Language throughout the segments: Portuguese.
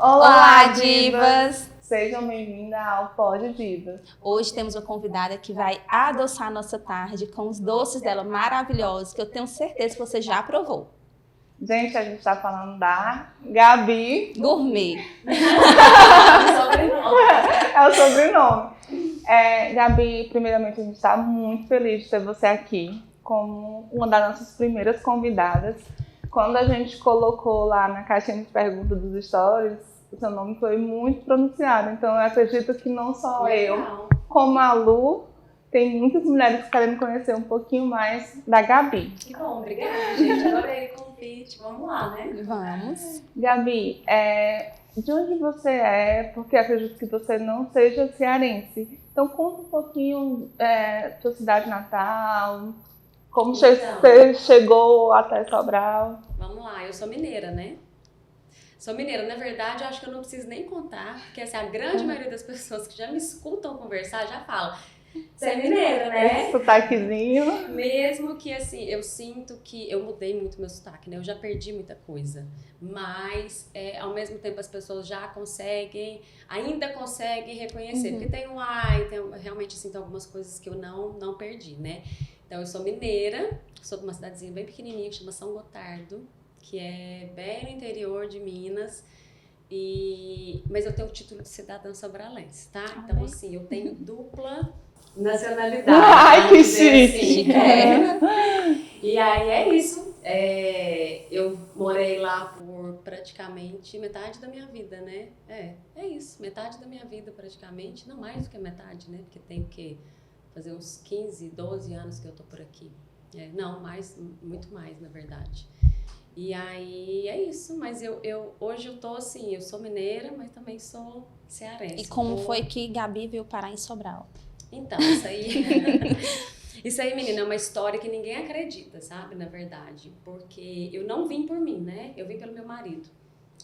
Olá, divas! Sejam bem-vindas ao Pod Divas. Hoje temos uma convidada que vai adoçar a nossa tarde com os doces dela maravilhosos, que eu tenho certeza que você já provou. Gente, a gente está falando da Gabi. Gourmet. É o sobrenome. Gabi, primeiramente, a gente está muito feliz de ter você aqui como uma das nossas primeiras convidadas. Quando a gente colocou lá na caixinha de perguntas dos stories, o seu nome foi muito pronunciado. Então, eu acredito que não só eu, como a Lu, tem muitas mulheres querendo conhecer um pouquinho mais da Gabi. Que bom, obrigada, gente. Adorei o convite. Vamos lá, né? Vamos. Gabi, de onde você é? Porque acredito que você não seja cearense. Então, conta um pouquinho sua cidade natal, como você chegou até Sobral. Vamos lá, eu sou mineira, né? Sou mineira. Na verdade, eu acho que eu não preciso nem contar, porque assim, a grande maioria das pessoas que já me escutam conversar já fala: você é mineira, né? Esse sotaquezinho. Mesmo que assim, eu sinto que eu mudei muito meu sotaque, né? Eu já perdi muita coisa. Mas, ao mesmo tempo, as pessoas já ainda conseguem reconhecer. Porque tem realmente assim, tem algumas coisas que eu não perdi, né? Então, eu sou mineira, sou de uma cidadezinha bem pequenininha que chama São Gotardo, que é bem no interior de Minas. Mas eu tenho o título de cidadã sobralense, tá? Então, assim, eu tenho dupla nacionalidade. Ai, que chique! Assim, E aí é isso. Eu morei lá por praticamente metade da minha vida, né? É isso, metade da minha vida praticamente. Não mais do que metade, né? Porque tem que fazer uns 15, 12 anos que eu tô por aqui. Não, muito mais, na verdade. E aí é isso, mas hoje eu tô assim, eu sou mineira, mas também sou cearense. E como foi que Gabi veio parar em Sobral? Então, isso aí, menina, é uma história que ninguém acredita, sabe, na verdade. Porque eu não vim por mim, né? Eu vim pelo meu marido.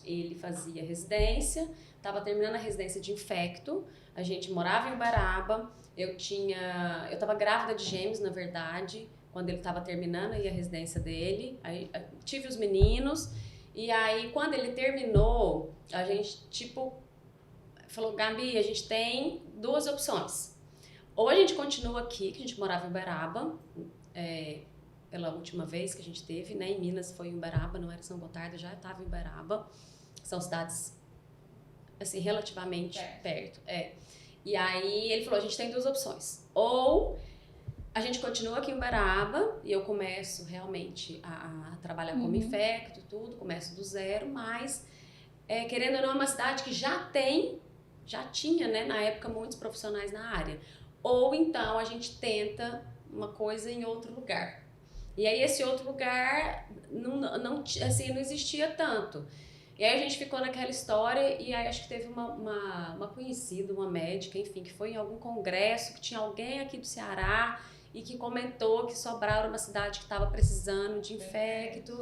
Ele fazia residência, estava terminando a residência de infecto, a gente morava em Uberaba, eu estava grávida de gêmeos, na verdade, quando ele estava terminando aí a residência dele, aí tive os meninos, e aí quando ele terminou, a gente, falou: Gabi, a gente tem duas opções. Ou a gente continua aqui, que a gente morava em Uberaba, pela última vez que a gente teve, né, em Minas foi em Uberaba, não era São Gotardo, já estava em Uberaba, são cidades, assim, relativamente perto. E aí ele falou: a gente tem duas opções, ou a gente continua aqui em Uberaba e eu começo realmente a trabalhar como infecto, tudo, começo do zero, mas querendo ou não, é uma cidade que já tinha, né, na época, muitos profissionais na área. Ou então a gente tenta uma coisa em outro lugar. E aí esse outro lugar não existia tanto. E aí a gente ficou naquela história e aí acho que teve uma conhecida, uma médica, enfim, que foi em algum congresso, que tinha alguém aqui do Ceará e que comentou que Sobral era uma cidade que estava precisando de infecto.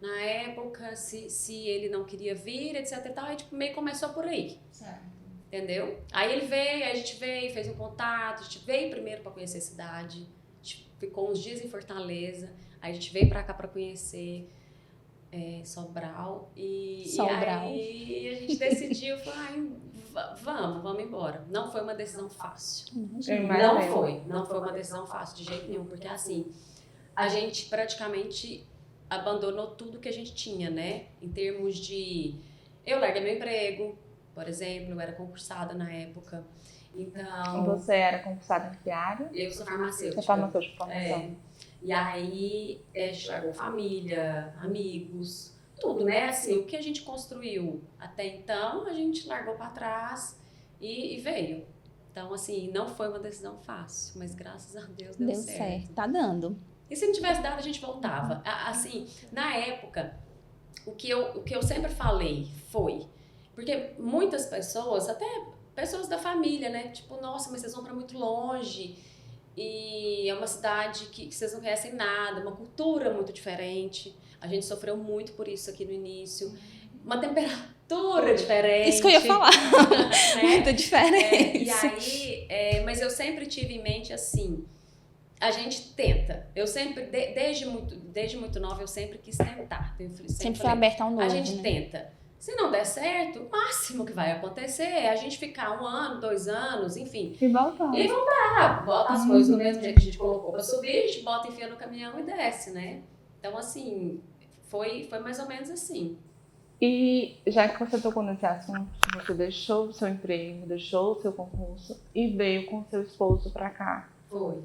Na época, se ele não queria vir, etc e tal, aí meio começou por aí. Certo. Entendeu? Aí ele veio, a gente veio, fez um contato, a gente veio primeiro para conhecer a cidade, a gente ficou uns dias em Fortaleza, aí a gente veio para cá para conhecer Sobral, e aí a gente decidiu, vamos embora. Não foi uma decisão fácil. Não foi uma decisão fácil de jeito nenhum, porque assim, a gente praticamente abandonou tudo que a gente tinha, né? Em termos de... Eu larguei meu emprego, por exemplo, eu era concursada na época, então... Você era concursada em que área? Eu sou farmacêutica. Você é farmacêutica de formação. E aí, a gente largou família, amigos, tudo, né? Assim, o que a gente construiu até então, a gente largou para trás e veio. Então, assim, não foi uma decisão fácil, mas graças a Deus deu certo. Tá dando. E se não tivesse dado, a gente voltava. Assim, na época, o que eu sempre falei foi... Porque muitas pessoas, até pessoas da família, né? Tipo, nossa, mas vocês vão para muito longe. E é uma cidade que vocês não conhecem nada, uma cultura muito diferente. A gente sofreu muito por isso aqui no início. Uma temperatura diferente. Isso que eu ia falar. Né? Muito diferente. E aí, mas eu sempre tive em mente assim, a gente tenta. Eu sempre, desde muito nova, eu sempre quis tentar. Sempre foi aberta ao novo, a gente né? tenta. Se não der certo, o máximo que vai acontecer é a gente ficar 1 ano, 2 anos, enfim. E voltar. E voltar, bota as coisas do mesmo jeito que a gente colocou pra subir, a gente bota, enfia no caminhão e desce, né? Então, assim, foi mais ou menos assim. E já que você tocou nesse assunto, você deixou o seu emprego, deixou o seu concurso e veio com seu esposo pra cá. Foi.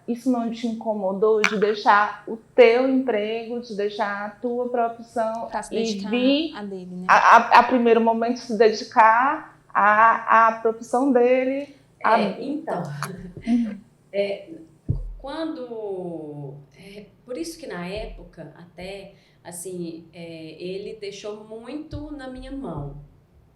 Isso não te incomodou de deixar o teu emprego, de deixar a tua profissão Pra se e dedicar vir a dele, né? a primeiro momento se dedicar à profissão dele? Então, por isso que na época, até, assim, ele deixou muito na minha mão,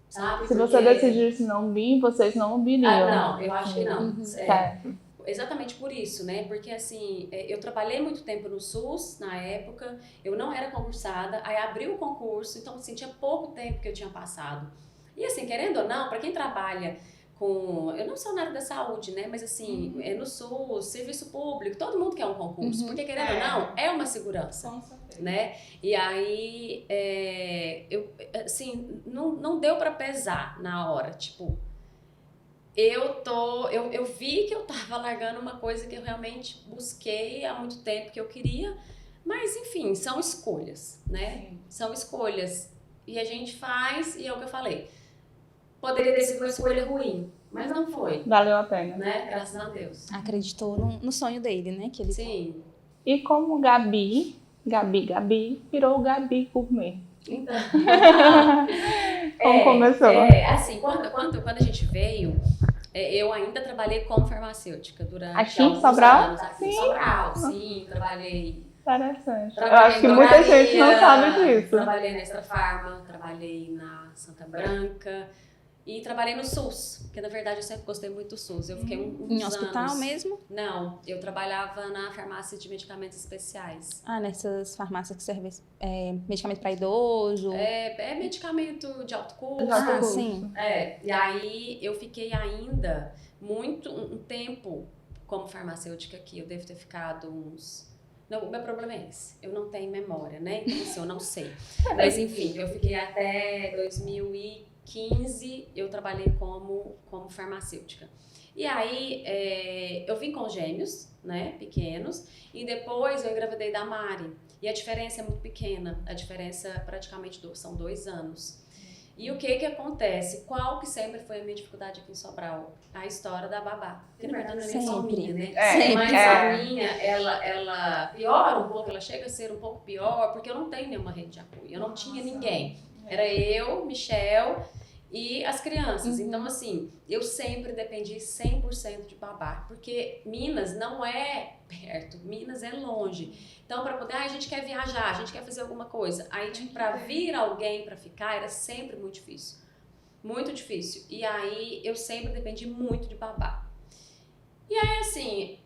sabe? Se você decidisse não vir, vocês não viriam. Não, eu acho que não. Certo. Exatamente por isso, né? Porque, assim, eu trabalhei muito tempo no SUS, na época, eu não era concursada, aí abri o concurso, então, assim, tinha pouco tempo que eu tinha passado. E, assim, querendo ou não, para quem trabalha eu não sou na área da saúde, né? Mas, assim, no SUS, serviço público, todo mundo quer um concurso, porque, querendo ou não, é uma segurança, né? E aí, assim, não deu para pesar na hora, tipo... Eu vi que eu tava largando uma coisa que eu realmente busquei há muito tempo que eu queria, mas enfim, são escolhas, né? Sim. São escolhas. E a gente faz, e é o que eu falei. Poderia ter sido uma escolha ruim, mas não foi. Valeu a pena. Né? Graças a Deus. Acreditou no sonho dele, né? Que ele... Sim. E como Gabi virou Gabi Gourmet. Então. Como começou? Assim, quando a gente veio, eu ainda trabalhei como farmacêutica durante aqui em Sobral? Anos. Aqui em Sobral, sim, trabalhei. Interessante. Eu acho que muita gente não sabe disso. Trabalhei na Extra Farma, trabalhei na Santa Branca e trabalhei no SUS, porque na verdade eu sempre gostei muito do SUS. Eu fiquei uns Em hospital anos. Mesmo? Não, eu trabalhava na farmácia de medicamentos especiais. Nessas farmácias que servem medicamento para idoso? Medicamento de alto custo. Sim. E aí eu fiquei ainda um tempo como farmacêutica aqui. Eu devo ter ficado uns... Não, o meu problema é esse. Eu não tenho memória, né? Então, assim, eu não sei. Mas, enfim, eu fiquei até 2015, eu trabalhei como farmacêutica. E aí, eu vim com gêmeos, né, pequenos, e depois eu engravidei da Mari. E a diferença é muito pequena, a diferença praticamente são 2 anos. E o que acontece? Qual que sempre foi a minha dificuldade aqui em Sobral? A história da babá. Porque na verdade não é só minha, né? Mas a minha, ela piora um pouco, ela chega a ser um pouco pior, porque eu não tenho nenhuma rede de apoio, eu não tinha ninguém. Era eu, Michel e as crianças. Então, assim, eu sempre dependi 100% de babá, porque Minas não é perto, Minas é longe. Então, para poder, a gente quer viajar, a gente quer fazer alguma coisa. Aí, tipo, para vir alguém para ficar, era sempre muito difícil. Muito difícil. E aí, eu sempre dependi muito de babá. E aí, assim,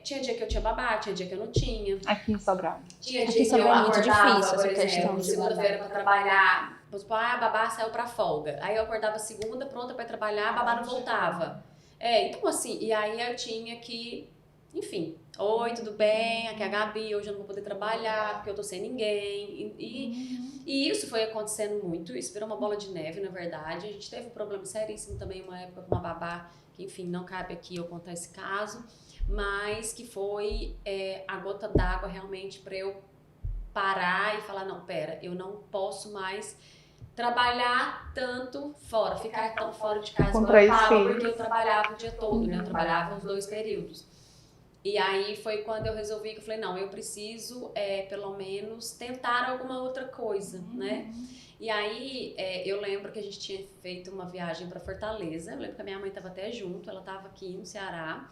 tinha dia que eu tinha babá, tinha dia que eu não tinha. Aqui em Sobral. Tinha dia que eu é muito acordava, difícil por essa questão exemplo, de segunda-feira para trabalhar. Tipo, a babá saiu pra folga. Aí eu acordava segunda, pronta para trabalhar, a babá não voltava. Então, assim, e aí eu tinha que... Enfim, oi, tudo bem? Aqui é a Gabi, hoje eu não vou poder trabalhar porque eu tô sem ninguém. E isso foi acontecendo muito, isso virou uma bola de neve, na verdade. A gente teve um problema seríssimo também, uma época com uma babá, que enfim, não cabe aqui eu contar esse caso, mas que foi a gota d'água realmente para eu parar e falar, não, pera, eu não posso mais trabalhar tanto fora, ficar tão fora de casa igual eu tava, porque eu trabalhava o dia todo, né? Eu trabalhava os 2 períodos. E aí foi quando eu resolvi que eu falei, não, eu preciso pelo menos tentar alguma outra coisa, né? E aí eu lembro que a gente tinha feito uma viagem para Fortaleza, eu lembro que a minha mãe estava até junto, ela estava aqui no Ceará,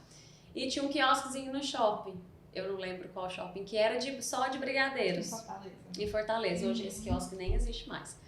e tinha um quiosquezinho no shopping. Eu não lembro qual shopping que era, só de brigadeiros. Em Fortaleza. Hoje esse quiosque nem existe mais.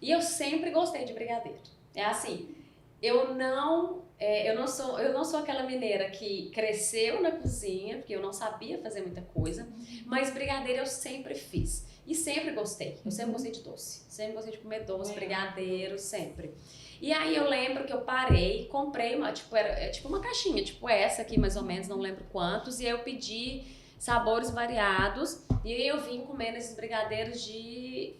E eu sempre gostei de brigadeiro. É assim, eu não sou aquela mineira que cresceu na cozinha, porque eu não sabia fazer muita coisa, mas brigadeiro eu sempre fiz. E sempre gostei. Eu sempre gostei de doce. Sempre gostei de comer doce, brigadeiro, sempre. E aí eu lembro que eu parei, comprei era tipo uma caixinha, tipo essa aqui mais ou menos, não lembro quantos, e aí eu pedi sabores variados. E aí eu vim comendo esses brigadeiros de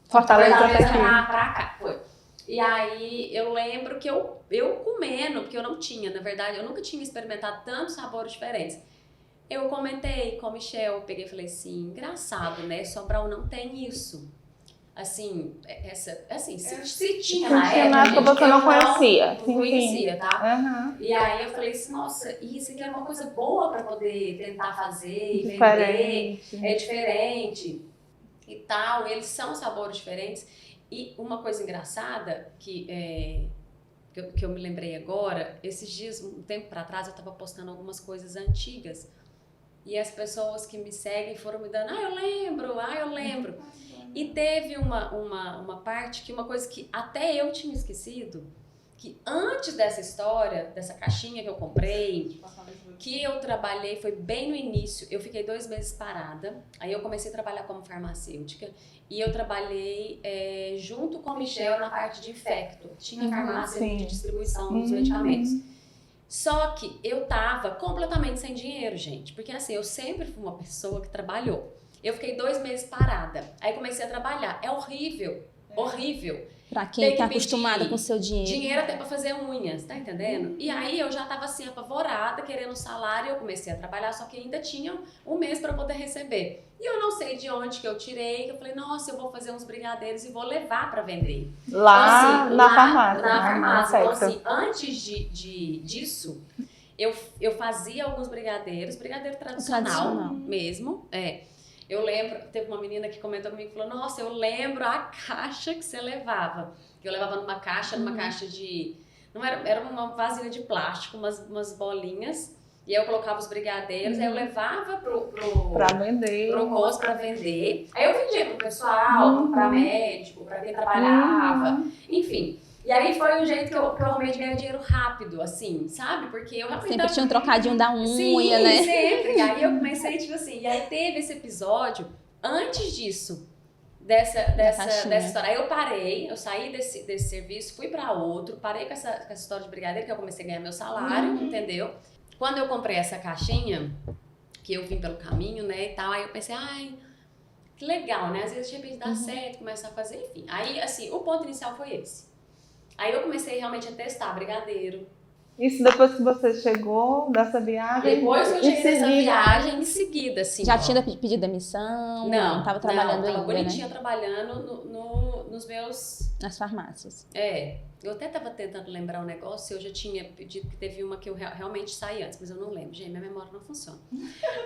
Fortaleza até pra aqui. cá. Foi. E aí eu lembro que eu comendo, porque eu não tinha, na verdade, eu nunca tinha experimentado tantos sabores diferentes. Eu comentei com o Michel, peguei e falei assim, engraçado, né? Sobral não tem isso. Assim, se tinha na época, você não conhecia. Não conhecia, tá? Uhum. E aí eu falei assim, nossa, isso aqui é uma coisa boa pra poder tentar fazer e Diferente. vender. É diferente e tal. Eles são sabores diferentes. E uma coisa engraçada que eu me lembrei agora, esses dias, um tempo pra trás, eu tava postando algumas coisas antigas. E as pessoas que me seguem foram me dando, eu lembro. E teve uma parte que uma coisa que até eu tinha esquecido, que antes dessa história, dessa caixinha que eu comprei, que eu trabalhei, foi bem no início, eu fiquei 2 meses parada, aí eu comecei a trabalhar como farmacêutica, e eu trabalhei junto com o Michel na parte de infecto, tinha farmácia de distribuição dos medicamentos. Só que eu tava completamente sem dinheiro, gente, porque assim, eu sempre fui uma pessoa que trabalhou. Eu fiquei 2 meses parada, aí comecei a trabalhar, é horrível, horrível. Pra quem tá acostumada com o seu dinheiro. Dinheiro até pra fazer unhas, tá entendendo? E aí eu já tava assim, apavorada, querendo um salário, eu comecei a trabalhar, só que ainda tinha um mês pra poder receber. E eu não sei de onde que eu tirei, que eu falei, nossa, eu vou fazer uns brigadeiros e vou levar pra vender. Lá, então, assim, na farmácia. Na farmácia. Então, certo. assim, antes disso, eu fazia alguns brigadeiro tradicional mesmo, Eu lembro, teve uma menina que comentou comigo e falou, nossa, eu lembro a caixa que você levava. Eu levava numa caixa de... Não era uma vasilha de plástico, umas bolinhas. E aí eu colocava os brigadeiros, aí eu levava pra vender. Pro rosto pra vender. Aí eu vendia pro pessoal, pra médico, pra quem trabalhava, enfim. E aí foi um jeito que eu arrumei de ganhar dinheiro rápido, assim, sabe? Porque eu realmente... Sempre tinha um trocadinho da unha, Sim, né? sempre. E aí eu comecei, tipo assim, e aí teve esse episódio, antes disso, dessa história. Aí eu parei, eu saí desse serviço, fui pra outro, parei com essa história de brigadeiro, que eu comecei a ganhar meu salário, entendeu? Quando eu comprei essa caixinha, que eu vim pelo caminho, né, e tal, aí eu pensei, que legal, né? Às vezes, de repente, dá certo, começa a fazer, enfim. Aí, assim, o ponto inicial foi esse. Aí eu comecei realmente a testar brigadeiro. Isso depois que você chegou dessa viagem? Depois que eu cheguei dessa viagem, em seguida, assim. Já tinha pedido demissão? Não, tava trabalhando ainda, tava bonitinha né? trabalhando nos meus... Nas farmácias. Eu até tava tentando lembrar um negócio, eu já tinha pedido, que teve uma que eu realmente saí antes, mas eu não lembro, gente, minha memória não funciona.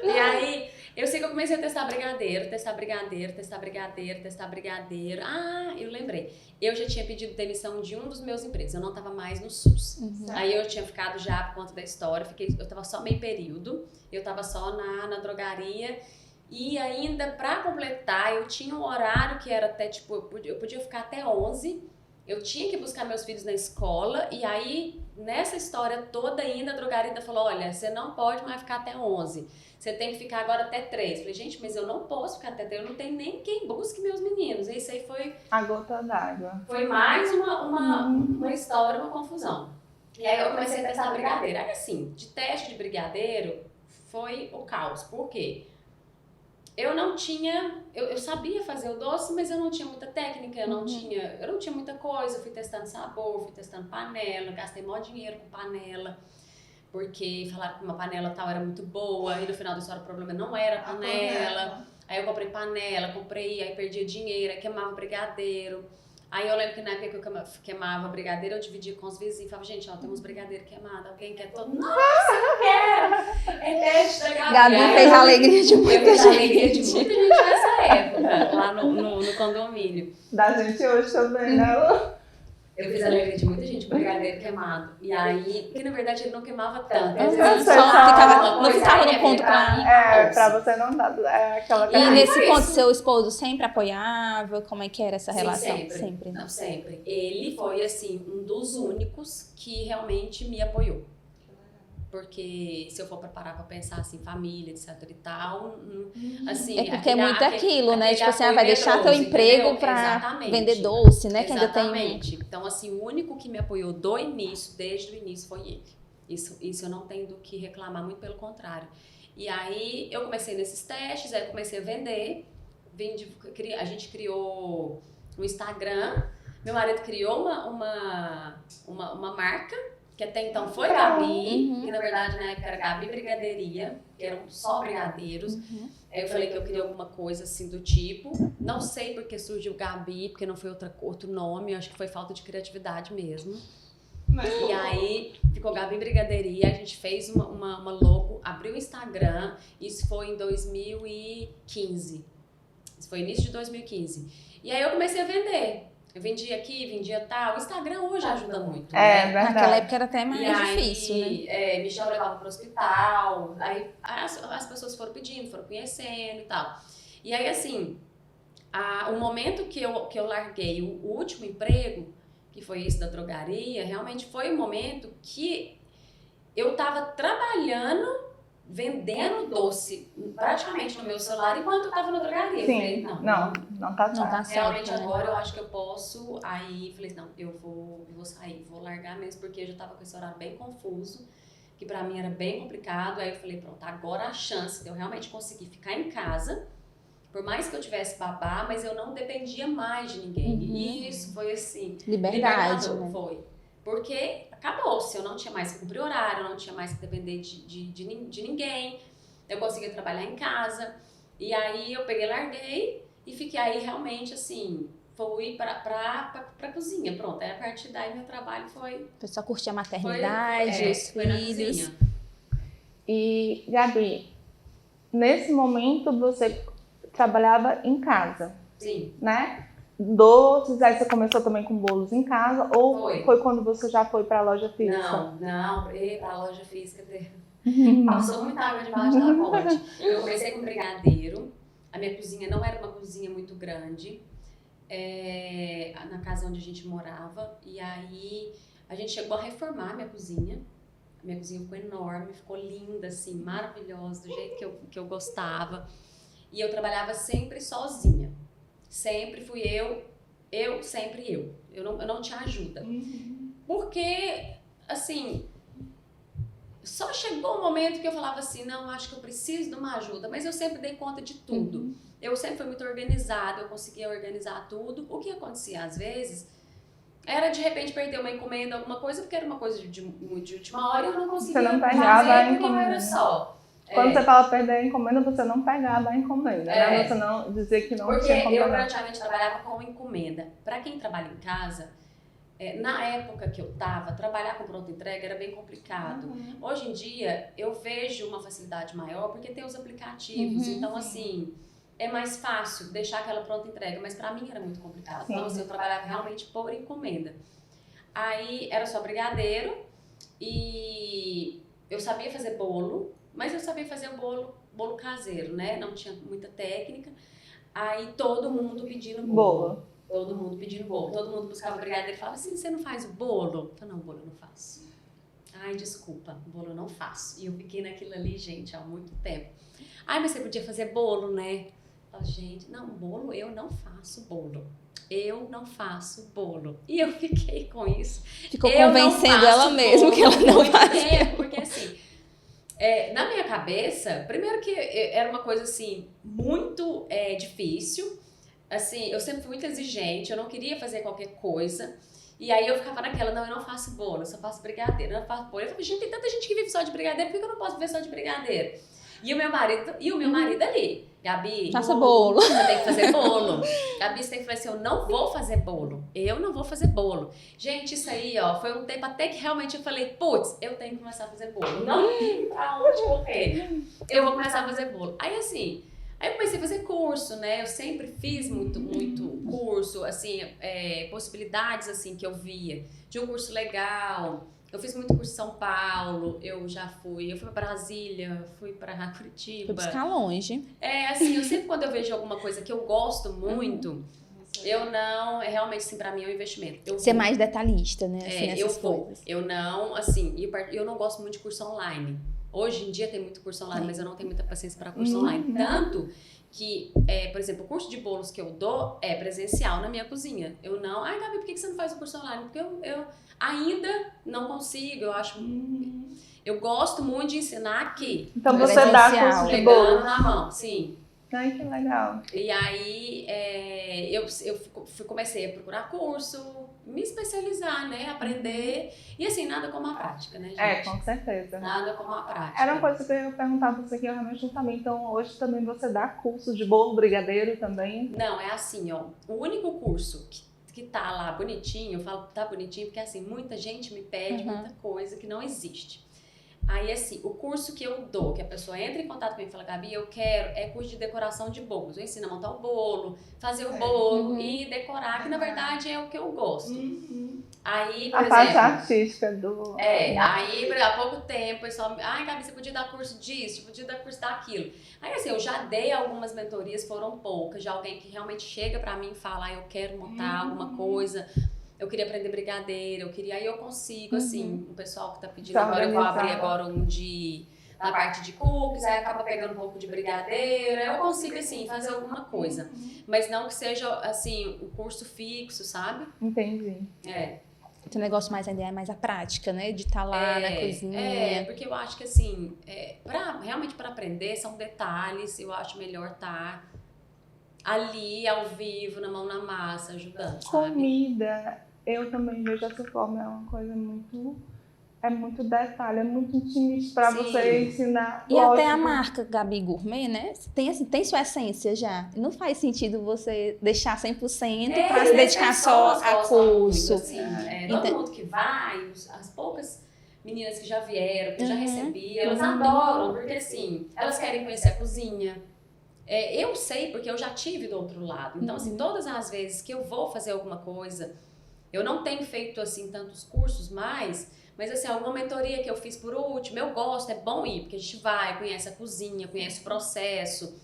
E aí, eu sei que eu comecei a testar brigadeiro. Eu lembrei. Eu já tinha pedido demissão de um dos meus empregos, eu não tava mais no SUS. Aí eu tinha ficado já por conta da história, eu tava só meio período, eu tava só na drogaria. E ainda, pra completar, eu tinha um horário que era até, tipo, eu podia ficar até 11, eu tinha que buscar meus filhos na escola, e aí, nessa história toda ainda, a drogaria ainda falou, olha, você não pode mais ficar até 11, você tem que ficar agora até 3. Falei, gente, mas eu não posso ficar até 3, eu não tenho nem quem busque meus meninos. E isso aí foi... A gota d'água. Foi mais uma história, uma confusão. E aí eu comecei a testar brigadeiro. Aí assim, de teste de brigadeiro, foi o caos. Por quê? Eu não tinha, eu sabia fazer o doce, mas eu não tinha muita técnica, eu não tinha muita coisa, eu fui testando sabor, fui testando panela, gastei maior dinheiro com panela, porque falaram que uma panela tal era muito boa, e no final da história o problema não era a panela, aí eu comprei panela, aí perdia dinheiro, aí queimava brigadeiro. Aí eu lembro que na época que eu queimava brigadeiro, eu dividia com os vizinhos. Falava, gente, ó, tem uns brigadeiros queimados. Alguém quer todo? Nossa, eu quero! Gabi fez a alegria de muita gente. Fez a alegria de muita gente nessa época, lá no condomínio. Da gente hoje também, né? Eu fiz a alegria de muita gente com brigadeiro queimado. E aí, que na verdade ele não queimava tanto. Às vezes Eu ele sei, só não ficava no ponto pra você não dar aquela E nesse ponto, seu esposo sempre apoiava? Como é que era essa relação? Sempre. Não, sempre. Ele foi, assim, um dos únicos que realmente me apoiou. Porque se eu for parar pra pensar assim, família, etc e tal, assim... É porque é muito aquilo, né? Tipo assim, vai deixar medroso, teu emprego entendeu? pra Exatamente. vender doce, né? Que ainda Exatamente. Então, assim, o único que me apoiou desde o início, foi ele. Isso eu não tenho do que reclamar, muito pelo contrário. E aí eu comecei nesses testes, aí eu comecei a vender. A gente criou um Instagram. Meu marido criou uma marca, que até então foi Gabi, que na verdade na época era Gabi Brigadeiria, que eram só brigadeiros. Aí eu falei que eu queria alguma coisa assim do tipo. Não sei porque surgiu Gabi, porque não foi outro nome, acho que foi falta de criatividade mesmo. E aí ficou Gabi Brigadeiria, a gente fez uma logo, abriu o Instagram, isso foi em 2015. Isso foi início de 2015. E aí eu comecei a vender. Eu vendia aqui, vendia tal. O Instagram hoje ajuda muito, né? Verdade. Naquela época era até mais aí, difícil, né? Michel levava pro hospital, aí as pessoas foram pedindo, foram conhecendo e tal. E aí, assim, o momento que eu larguei o último emprego, que foi esse da drogaria, realmente foi um momento que eu tava trabalhando, vendendo doce praticamente no meu celular enquanto eu tava na drogaria. Sim, Eu falei, não tá certo. realmente né? agora eu acho que eu posso. Aí falei, não, eu vou sair, vou largar mesmo, porque eu já tava com esse horário bem confuso, que pra mim era bem complicado. Aí eu falei, pronto, agora a chance de eu realmente conseguir ficar em casa, por mais que eu tivesse babá, mas eu não dependia mais de ninguém. E isso foi assim, Liberdade, libertador, né? foi. Porque acabou-se, eu não tinha mais que cumprir horário, eu não tinha mais que depender de ninguém, eu conseguia trabalhar em casa. E aí eu peguei, larguei e fiquei aí realmente assim, fui pra cozinha, pronto. Aí a partir daí meu trabalho foi... Foi só curtir a maternidade, os foi na filhos. cozinha. E, Gabi, nesse momento você trabalhava em casa, Sim. né? Doces, aí você começou também com bolos em casa, ou foi quando você já foi para a loja física? Não, pra loja física passou muita água debaixo da ponte. Eu comecei com brigadeiro, a minha cozinha não era uma cozinha muito grande, na casa onde a gente morava, e aí a gente chegou a reformar a minha cozinha. A minha cozinha ficou enorme, ficou linda, assim, maravilhosa, do jeito que eu gostava. E eu trabalhava sempre sozinha. Sempre fui sempre eu. Eu não tinha ajuda. Porque, assim, só chegou um momento que eu falava assim, não, acho que eu preciso de uma ajuda. Mas eu sempre dei conta de tudo. Eu sempre fui muito organizada, eu conseguia organizar tudo. O que acontecia, às vezes, era de repente perder uma encomenda, alguma coisa, porque era uma coisa de última hora e eu não conseguia Você não pegava a fazer porque eu encomenda. era só. Quando você fala perder a encomenda, você não pegava a encomenda, né? É. Você não dizer que não Porque tinha eu encomenda. praticamente trabalhava com encomenda. Para quem trabalha em casa, na época que eu tava, trabalhar com pronta entrega era bem complicado. Hoje em dia, eu vejo uma facilidade maior porque tem os aplicativos. Então, assim, é mais fácil deixar aquela pronta entrega. Mas para mim era muito complicado. Então, assim, eu trabalhava realmente por encomenda. Aí, era só brigadeiro e eu sabia fazer bolo. Mas eu sabia fazer o bolo caseiro, né? Não tinha muita técnica. Aí todo mundo pedindo bolo. Todo mundo pedindo bolo. Todo mundo buscava brigadeiro e falava assim, você não faz o bolo? Eu falei, não, bolo eu não faço. Ai, desculpa, bolo eu não faço. E eu fiquei naquilo ali, gente, há muito tempo. Ai, mas você podia fazer bolo, né? Eu falei, gente, não, bolo eu não faço bolo. Eu não faço bolo. E eu fiquei com isso. Ficou convencendo ela mesma que ela não fazia. Porque assim... na minha cabeça, primeiro que era uma coisa assim, muito difícil, assim, eu sempre fui muito exigente, eu não queria fazer qualquer coisa, e aí eu ficava naquela, não, eu não faço bolo, eu só faço brigadeiro, eu não faço bolo. Eu falei, gente, tem tanta gente que vive só de brigadeiro, por que eu não posso viver só de brigadeiro? E o meu marido ali, Gabi, faça bolo. Você tem que fazer bolo. Gabi, você tem que falar assim, eu não vou fazer bolo. Eu não vou fazer bolo. Gente, isso aí, ó, foi um tempo até que realmente eu falei, putz, eu tenho que começar a fazer bolo. Não tem pra onde correr. Eu vou começar a fazer bolo. Aí, assim, eu comecei a fazer curso, né? Eu sempre fiz muito curso, assim, possibilidades, assim, que eu via. De um curso legal. Eu fiz muito curso em São Paulo, eu fui pra Brasília, fui pra Curitiba. Foi buscar longe. Assim, eu sempre quando eu vejo alguma coisa que eu gosto muito, eu não, realmente, assim, pra mim é um investimento. Ser mais detalhista, né? Assim, nessas coisas. Eu não, assim, eu não gosto muito de curso online. Hoje em dia tem muito curso online, mas eu não tenho muita paciência pra curso online. Tanto que, por exemplo, o curso de bolos que eu dou é presencial na minha cozinha. Eu não... Ai, Gabi, por que você não faz o curso online? Porque eu ainda não consigo, eu acho... Eu gosto muito de ensinar aqui. Então você dá curso de pegando bolo. na mão, sim. Ai, que legal. E aí eu comecei a procurar curso, me especializar, né? Aprender. E assim, nada como a prática, né, gente? Com certeza. Nada como a prática. Era uma coisa que eu ia perguntar pra você aqui, eu realmente não sabia. Então hoje também você dá curso de bolo brigadeiro também? Não, é assim, ó. O único curso que tá lá bonitinho, eu falo que tá bonitinho porque assim, muita gente me pede muita coisa que não existe. Aí, assim, o curso que eu dou, que a pessoa entra em contato comigo e fala, Gabi, eu quero, é curso de decoração de bolos. Eu ensino a montar o bolo, fazer o bolo e decorar, que na verdade é o que eu gosto. Aí, por a exemplo... parte artística do... aí há pouco tempo, o pessoal, ai, Gabi, você podia dar curso disso, você podia dar curso daquilo. Aí, assim, eu já dei algumas mentorias, foram poucas, já alguém que realmente chega pra mim e fala, eu quero montar alguma coisa... Eu queria aprender brigadeiro, aí eu consigo, assim, o pessoal que tá pedindo agora, eu vou abrir agora na parte de cookies, aí acaba pegando um pouco de brigadeiro, aí eu consigo, assim, fazer alguma coisa. Mas não que seja, assim, o curso fixo, sabe? Entendi. O negócio mais ainda é mais a prática, né? De estar lá na cozinha. Porque eu acho que, assim, realmente para aprender são detalhes, eu acho melhor estar ali, ao vivo, na mão na massa, ajudando, sabe? Comida, eu também vejo dessa forma, é uma coisa muito... É muito detalhe, é muito intimista pra você ensinar. E até a marca Gabi Gourmet, né? Tem sua essência já. Não faz sentido você deixar 100% pra se dedicar só a curso. Muito, assim, todo mundo que vai, as poucas meninas que já vieram, que eu já recebi, elas adoram, porque assim, elas querem conhecer a cozinha. Eu sei porque eu já tive do outro lado. Então, assim, todas as vezes que eu vou fazer alguma coisa, eu não tenho feito, assim, tantos cursos mais, mas, assim, alguma mentoria que eu fiz por último, eu gosto, é bom ir, porque a gente vai, conhece a cozinha, conhece o processo,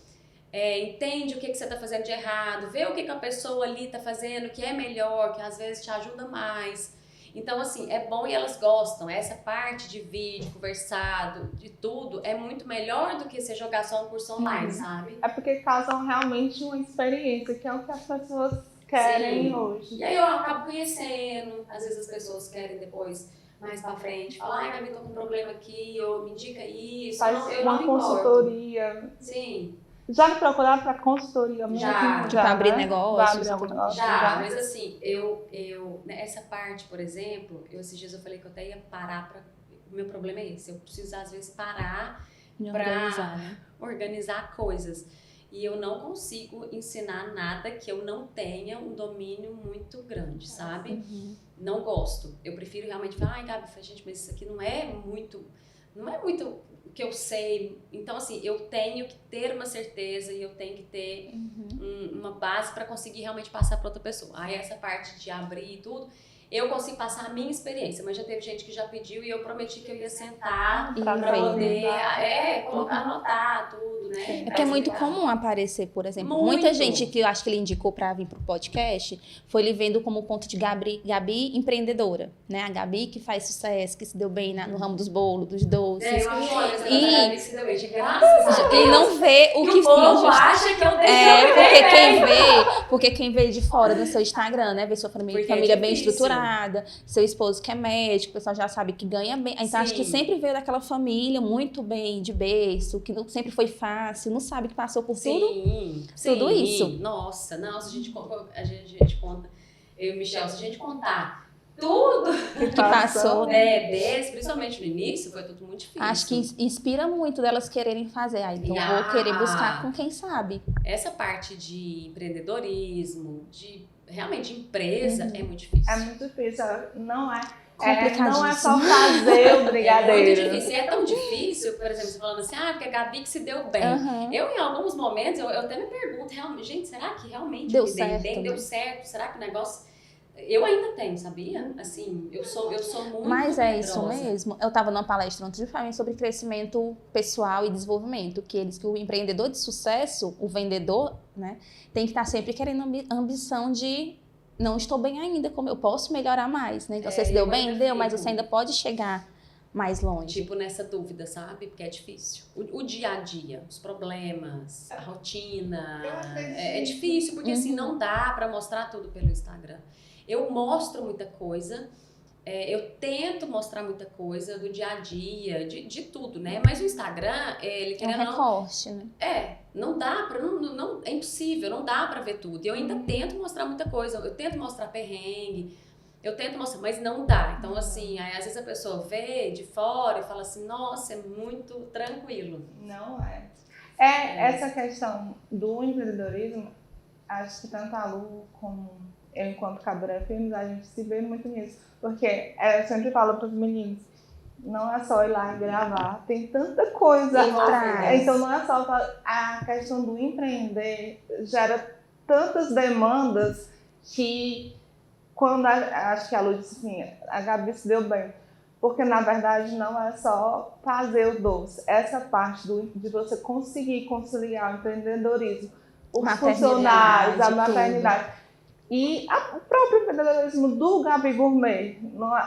entende o que você está fazendo de errado, vê o que a pessoa ali está fazendo que é melhor, que às vezes te ajuda mais. Então, assim, é bom e elas gostam. Essa parte de vídeo, conversado, de tudo, é muito melhor do que você jogar só um curso online, sabe? É porque causam realmente uma experiência, que é o que as pessoas querem hoje. E aí eu acabo conhecendo, às vezes as pessoas querem depois, mais pra frente, falar, ai, Gabi, tô com um problema aqui, ou me indica isso. Faz uma consultoria. Sim. Já me procuraram para consultoria mesmo? Já. Tipo, abrir negócios. Já, mas assim, essa parte, por exemplo, esses dias eu falei que eu até ia parar o meu problema é esse, eu preciso às vezes parar para organizar coisas. E eu não consigo ensinar nada que eu não tenha um domínio muito grande, sabe? Não gosto. Eu prefiro realmente falar, ai, Gabi, gente, mas isso aqui não é muito o que eu sei. Então, assim, eu tenho que ter uma certeza e eu tenho que ter uma base para conseguir realmente passar para outra pessoa. Aí, essa parte de abrir e tudo, eu consigo passar a minha experiência, mas já teve gente que já pediu e eu prometi que eu ia sentar para poder anotar tudo, né? É que é muito comum aparecer, por exemplo, muita gente que eu acho que ele indicou para vir pro podcast, foi ele vendo como ponto de Gabi empreendedora, né? A Gabi que faz sucesso, que se deu bem no ramo dos bolos, dos doces. Eu acho que se deu bem, graças a Deus. E não vê o que o povo acha que eu deixo porque quem vê de fora no seu Instagram, né? Vê sua família bem estruturada, seu esposo que é médico, o pessoal já sabe que ganha bem. Então, acho que sempre veio daquela família muito bem, de berço, que não, sempre foi fácil, não sabe que passou por tudo isso. Nossa, a gente conta, eu e o Michel, se a gente contar tudo que passou, principalmente no início, foi tudo muito difícil. Acho que inspira muito delas quererem fazer. Aí, então, vou querer buscar com quem sabe. Essa parte de empreendedorismo, realmente empresa, é muito difícil. É muito difícil, não é complicadíssimo. Não é só fazer o brigadeiro. É muito difícil. E é tão difícil, por exemplo, você falando assim, porque a Gabi que se deu bem. Eu, em alguns momentos, eu até me pergunto, gente, será que realmente deu me certo, bem? Deu certo? Será que o negócio... Eu ainda tenho, sabia? Assim, eu sou muito Mas é medrosa. isso mesmo. Eu estava numa palestra antes de falar sobre crescimento pessoal e desenvolvimento, que o empreendedor de sucesso, o vendedor, né, tem que estar sempre querendo ambição de não estou bem ainda, como eu posso melhorar mais, né? Então, você se deu bem? Deu, mas você ainda pode chegar mais longe? Tipo, nessa dúvida, sabe? Porque é difícil. O dia a dia, os problemas, a rotina. É difícil, porque assim, não dá pra mostrar tudo pelo Instagram. Eu mostro muita coisa, eu tento mostrar muita coisa do dia a dia, de tudo, né? Mas o Instagram, ele É um recorte, né? Não dá pra, não, é impossível, não dá pra ver tudo. E eu ainda tento mostrar muita coisa, eu tento mostrar perrengue, eu tento mostrar, mas não dá. Então, assim, aí às vezes a pessoa vê de fora e fala assim, nossa, é muito tranquilo. Não é. Essa questão do empreendedorismo, acho que tanto a Lu como eu, enquanto Cabra Filmes, a gente se vê muito nisso. Porque eu sempre falo para os meninos, não é só ir lá e gravar, tem tanta coisa atrás. Então não é só a questão do empreender, gera tantas demandas que quando acho que a Lu disse assim, a Gabi se deu bem. Porque na verdade não é só fazer o doce, essa parte de você conseguir conciliar o empreendedorismo, os funcionários, a maternidade. E o próprio empreendedorismo do Gabi Gourmet.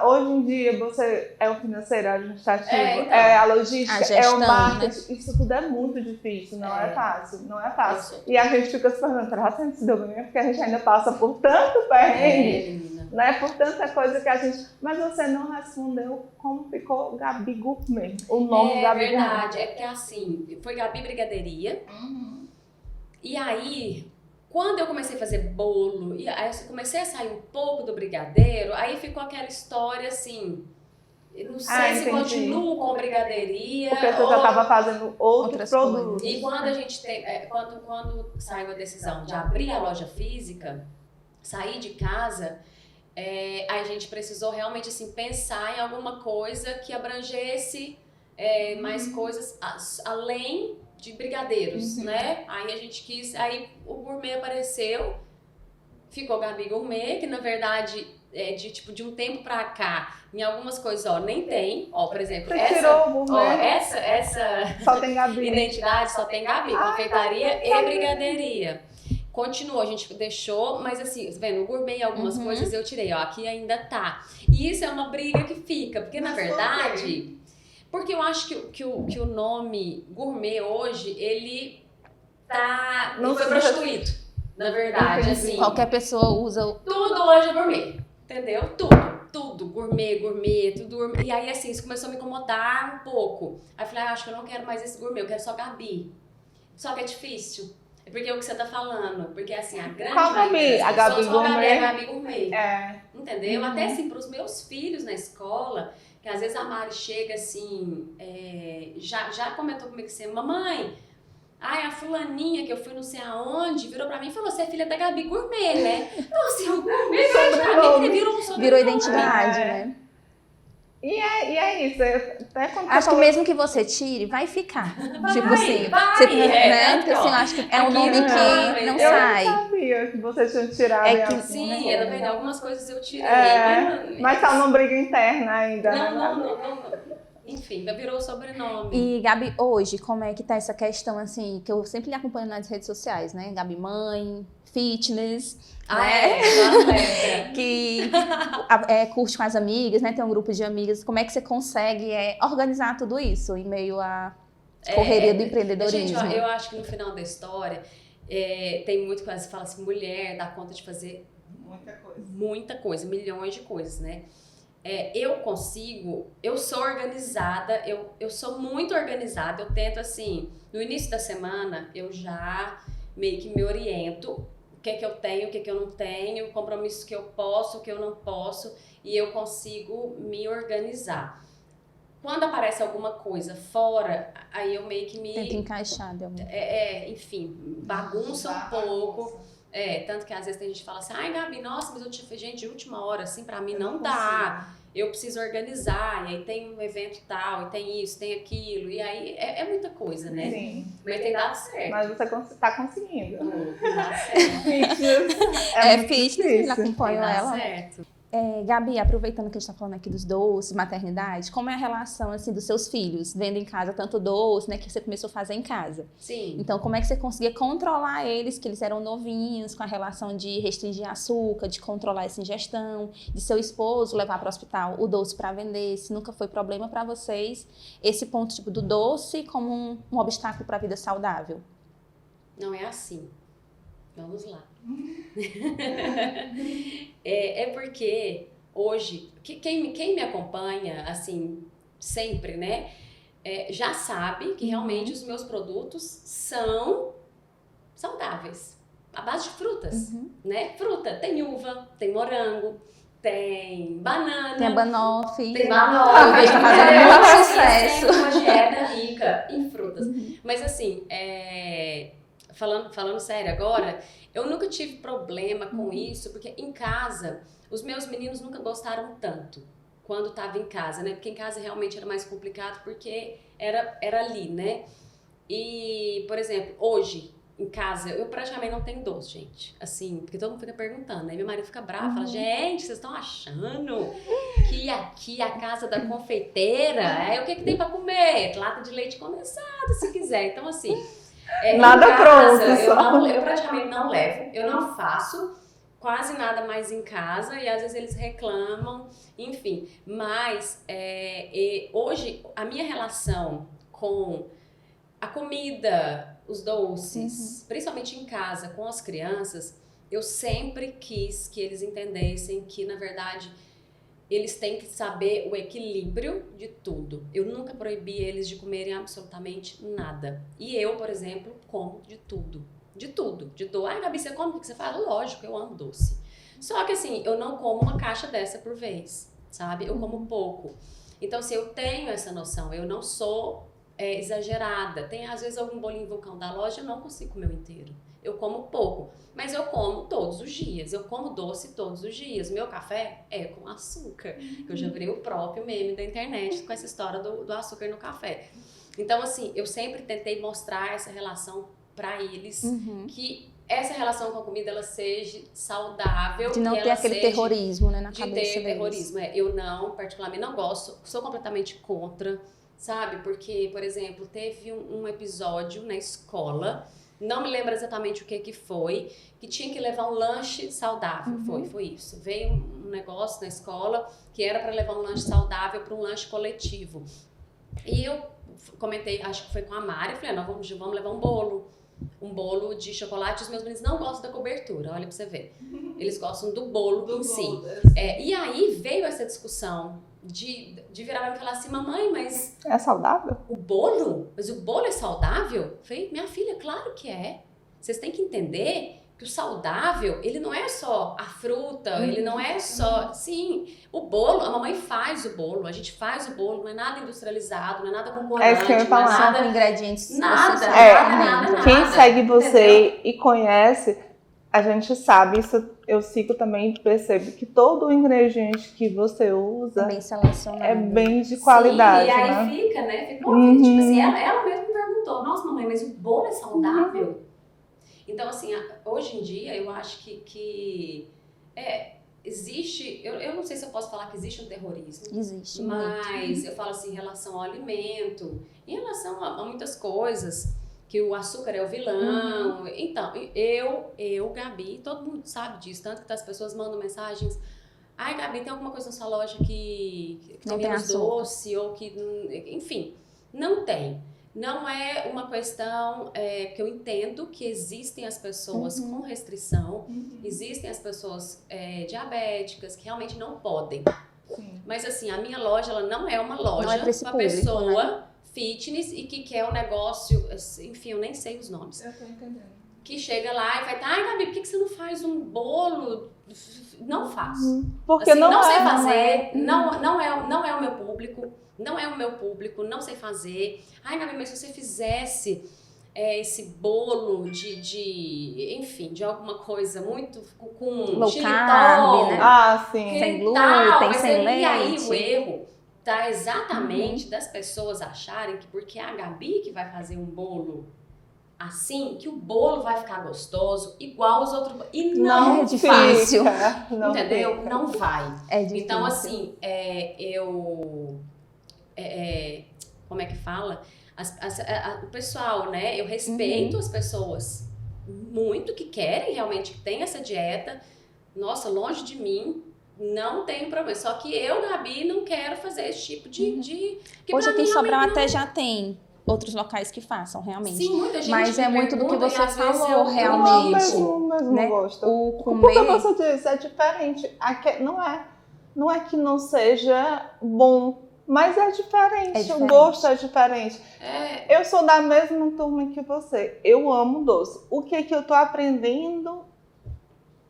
Hoje em dia você é o financeiro, é o administrativo, é a logística, a gestão, é o marketing. Né? Isso tudo é muito difícil, não é fácil, não é fácil. E a gente fica se perguntando, será que a gente se deu bem? Porque a gente ainda passa por tanto perrengue, né? Por tanta coisa que a gente... Mas você não respondeu como ficou Gabi Gourmet, o nome Gabi Gourmet. É verdade, é que assim, foi Gabi Brigadeiria. E aí... Quando eu comecei a fazer bolo, e aí eu comecei a sair um pouco do brigadeiro, aí ficou aquela história assim, eu não sei se continuo com brigadeiria. Porque você já estava fazendo outros produtos. E quando a gente tem, quando saiu a decisão de abrir a loja física, sair de casa, a gente precisou realmente assim, pensar em alguma coisa que abrangesse mais coisas além de brigadeiros, né? Aí a gente quis, aí o gourmet apareceu, ficou Gabi Gourmet, que na verdade de um tempo pra cá, em algumas coisas, nem tem, por exemplo, essa só tem Gabi. Identidade só tem Gabi, confeitaria e brigadeiria. Continuou, a gente deixou, mas assim, vendo, o gourmet e algumas coisas eu tirei, aqui ainda tá. E isso é uma briga que fica, porque na verdade... Porque eu acho que o nome gourmet hoje, ele não foi prostituído, na verdade, assim. Qualquer pessoa usa... Tudo hoje é gourmet, entendeu? Tudo, gourmet, tudo gourmet. E aí, assim, isso começou a me incomodar um pouco. Aí eu falei, acho que eu não quero mais esse gourmet, eu quero só Gabi. Só que é difícil. É porque é o que você tá falando, porque assim, a grande maioria a Gabi Gourmet. A Gabi Gourmet. Entendeu? Até assim, pros meus filhos na escola... Que às vezes a Mari chega assim, já comentou comigo assim, mamãe, a fulaninha que eu fui não sei aonde, virou pra mim e falou, você é filha da Gabi Gourmet, né? Então assim, o gourmet pra mim virou um sobrenome. Virou identidade, né? E é isso. Acho que mesmo que você tire, vai ficar. Tipo assim, né? Porque assim, eu acho que é um nome que não sai. Eu não sabia que você tinha tirado. Sim, algumas coisas eu tirei. Mas tá numa briga interna ainda. Não. Enfim, virou o sobrenome. E Gabi, hoje, como é que tá essa questão, assim, que eu sempre lhe acompanho nas redes sociais, né? Gabi mãe, fitness, né? Que curte com as amigas, né? Tem um grupo de amigas. Como é que você consegue organizar tudo isso em meio à correria do empreendedorismo? Gente, eu acho que no final da história tem muito que você fala assim, mulher dá conta de fazer muita coisa, milhões de coisas, né? Eu sou organizada, eu sou muito organizada, eu tento assim, no início da semana eu já meio que me oriento, o que é que eu tenho, o que é que eu não tenho, compromissos que eu posso, o que eu não posso, e eu consigo me organizar. Quando aparece alguma coisa fora, aí eu meio que me... Tenta encaixar, enfim, bagunça um pouco. Tanto que às vezes tem gente que fala assim, Gabi, nossa, mas eu te fiz, gente, de última hora, assim, pra mim não dá. Eu preciso organizar, e aí tem um evento tal, e tem isso, tem aquilo, e aí é muita coisa, né? Sim. Mas tem dado certo. Mas você tá conseguindo. Dá certo. Fitness. Fitness, acompanho ela. Certo. Gabi, aproveitando que a gente está falando aqui dos doces, maternidade, como é a relação assim dos seus filhos, vendo em casa tanto doce, né, que você começou a fazer em casa? Sim. Então, como é que você conseguia controlar eles, que eles eram novinhos, com a relação de restringir açúcar, de controlar essa ingestão, de seu esposo levar para o hospital o doce para vender, se nunca foi problema para vocês, esse ponto tipo do doce como um obstáculo para a vida saudável? Não é assim. Vamos lá. É porque hoje, quem me acompanha, assim, sempre, né, já sabe que realmente os meus produtos são saudáveis, à base de frutas, né? Fruta, tem uva, tem morango, tem banana. Tem a banoffee. Tem banoffee. Tá fazendo muito sucesso. É uma dieta rica em frutas. Mas assim, falando sério agora, eu nunca tive problema com isso, porque em casa, os meus meninos nunca gostaram tanto quando estava em casa, né? Porque em casa realmente era mais complicado, porque era ali, né? E, por exemplo, hoje, em casa, eu praticamente não tenho doce, gente. Assim, porque todo mundo fica perguntando, né? Meu marido fica bravo, fala, gente, vocês estão achando que aqui é a casa da confeiteira? O que tem pra comer? Lata de leite condensado, se quiser. Então, assim... nada pronto. Eu praticamente não levo, eu não faço quase nada mais em casa e às vezes eles reclamam, enfim. Mas hoje a minha relação com a comida, os doces, principalmente em casa com as crianças, eu sempre quis que eles entendessem que, na verdade, eles têm que saber o equilíbrio de tudo. Eu nunca proibi eles de comerem absolutamente nada. E eu, por exemplo, como de tudo. De tudo. Ai, Gabi, você come o que você fala? Lógico, eu amo doce. Só que assim, eu não como uma caixa dessa por vez, sabe? Eu como pouco. Então, assim, eu tenho essa noção. Eu não sou exagerada. Tem, às vezes, algum bolinho vulcão da loja, eu não consigo comer o inteiro. Eu como pouco, mas eu como todos os dias. Eu como doce todos os dias. Meu café é com açúcar. Eu já virei o próprio meme da internet com essa história do açúcar no café. Então, assim, eu sempre tentei mostrar essa relação para eles, que essa relação com a comida, ela seja saudável. De não ter aquele terrorismo, né, na cabeça deles. De ter terrorismo. Eu não, particularmente, não gosto. Sou completamente contra, sabe? Porque, por exemplo, teve um episódio na escola... Não me lembro exatamente o que foi, que tinha que levar um lanche saudável. Foi isso. Veio um negócio na escola que era para levar um lanche saudável para um lanche coletivo. E eu comentei, acho que foi com a Mari, falei, não, vamos levar um bolo de chocolate. Os meus meninos não gostam da cobertura, olha pra você ver. Eles gostam do bolo em si. E aí veio essa discussão de virar pra mim e falar assim, mamãe, mas... É saudável? O bolo? Mas o bolo é saudável? Eu falei, minha filha, claro que é. Vocês têm que entender que o saudável, ele não é só a fruta, ele não é só... Sim, o bolo, a mamãe faz o bolo, a gente faz o bolo, não é nada industrializado, não é nada com corante, isso que eu ia falar. não é nada... Com ingredientes... Nada. Quem segue você e conhece, a gente sabe, isso eu sigo também, percebo que todo o ingrediente que você usa bem selecionado. É bem de qualidade. Sim, e aí né? fica, né? Ficou tipo assim, ela mesma me perguntou, nossa mamãe, mas o bolo é saudável? Então assim, hoje em dia eu acho que existe, eu não sei se eu posso falar que existe um terrorismo. Existe mas muito. Eu falo assim, em relação ao alimento, em relação a muitas coisas, que o açúcar é o vilão. Então, eu, Gabi, todo mundo sabe disso, tanto que as pessoas mandam mensagens, ai, Gabi, tem alguma coisa na sua loja que não tem menos açúcar. doce, ou que, enfim, não tem. Não é uma questão que eu entendo que existem as pessoas com restrição, existem as pessoas diabéticas que realmente não podem. Mas assim, a minha loja, ela não é uma loja para pessoa... Né? fitness e que quer um negócio, enfim, eu nem sei os nomes. Eu tô entendendo. Que chega lá e vai estar, ai, Gabi, por que você não faz um bolo? Não faço. Porque assim, não sei é, fazer, não é o meu público, não sei fazer. Ai, Gabi, mas se você fizesse esse bolo enfim, de alguma coisa muito com low xilitol, carb, né? Ah, sim. Sem glúten, sem leite. E aí o erro tá exatamente das pessoas acharem que porque é a Gabi que vai fazer um bolo assim que o bolo vai ficar gostoso igual os outros. E Não não é difícil. Não entendeu? fica. Não vai. É difícil. Então, assim, como é que fala? O pessoal, né? Eu respeito as pessoas muito que querem realmente, que tem essa dieta. Nossa, longe de mim, não tem problema. Só que eu, Gabi, não quero fazer esse tipo de que Hoje pra aqui em mim Sobral realmente até já tem outros locais que façam, realmente. Sim, muita gente Mas me é muito do que pergunta, e você às vezes falou, eu realmente. Não é o mesmo né? gosto. O Porque comer... você disse, é diferente. Não é que não seja bom, mas é diferente. É diferente. O gosto é diferente. É, Eu sou da mesma turma que você. Eu amo doce. O que eu tô aprendendo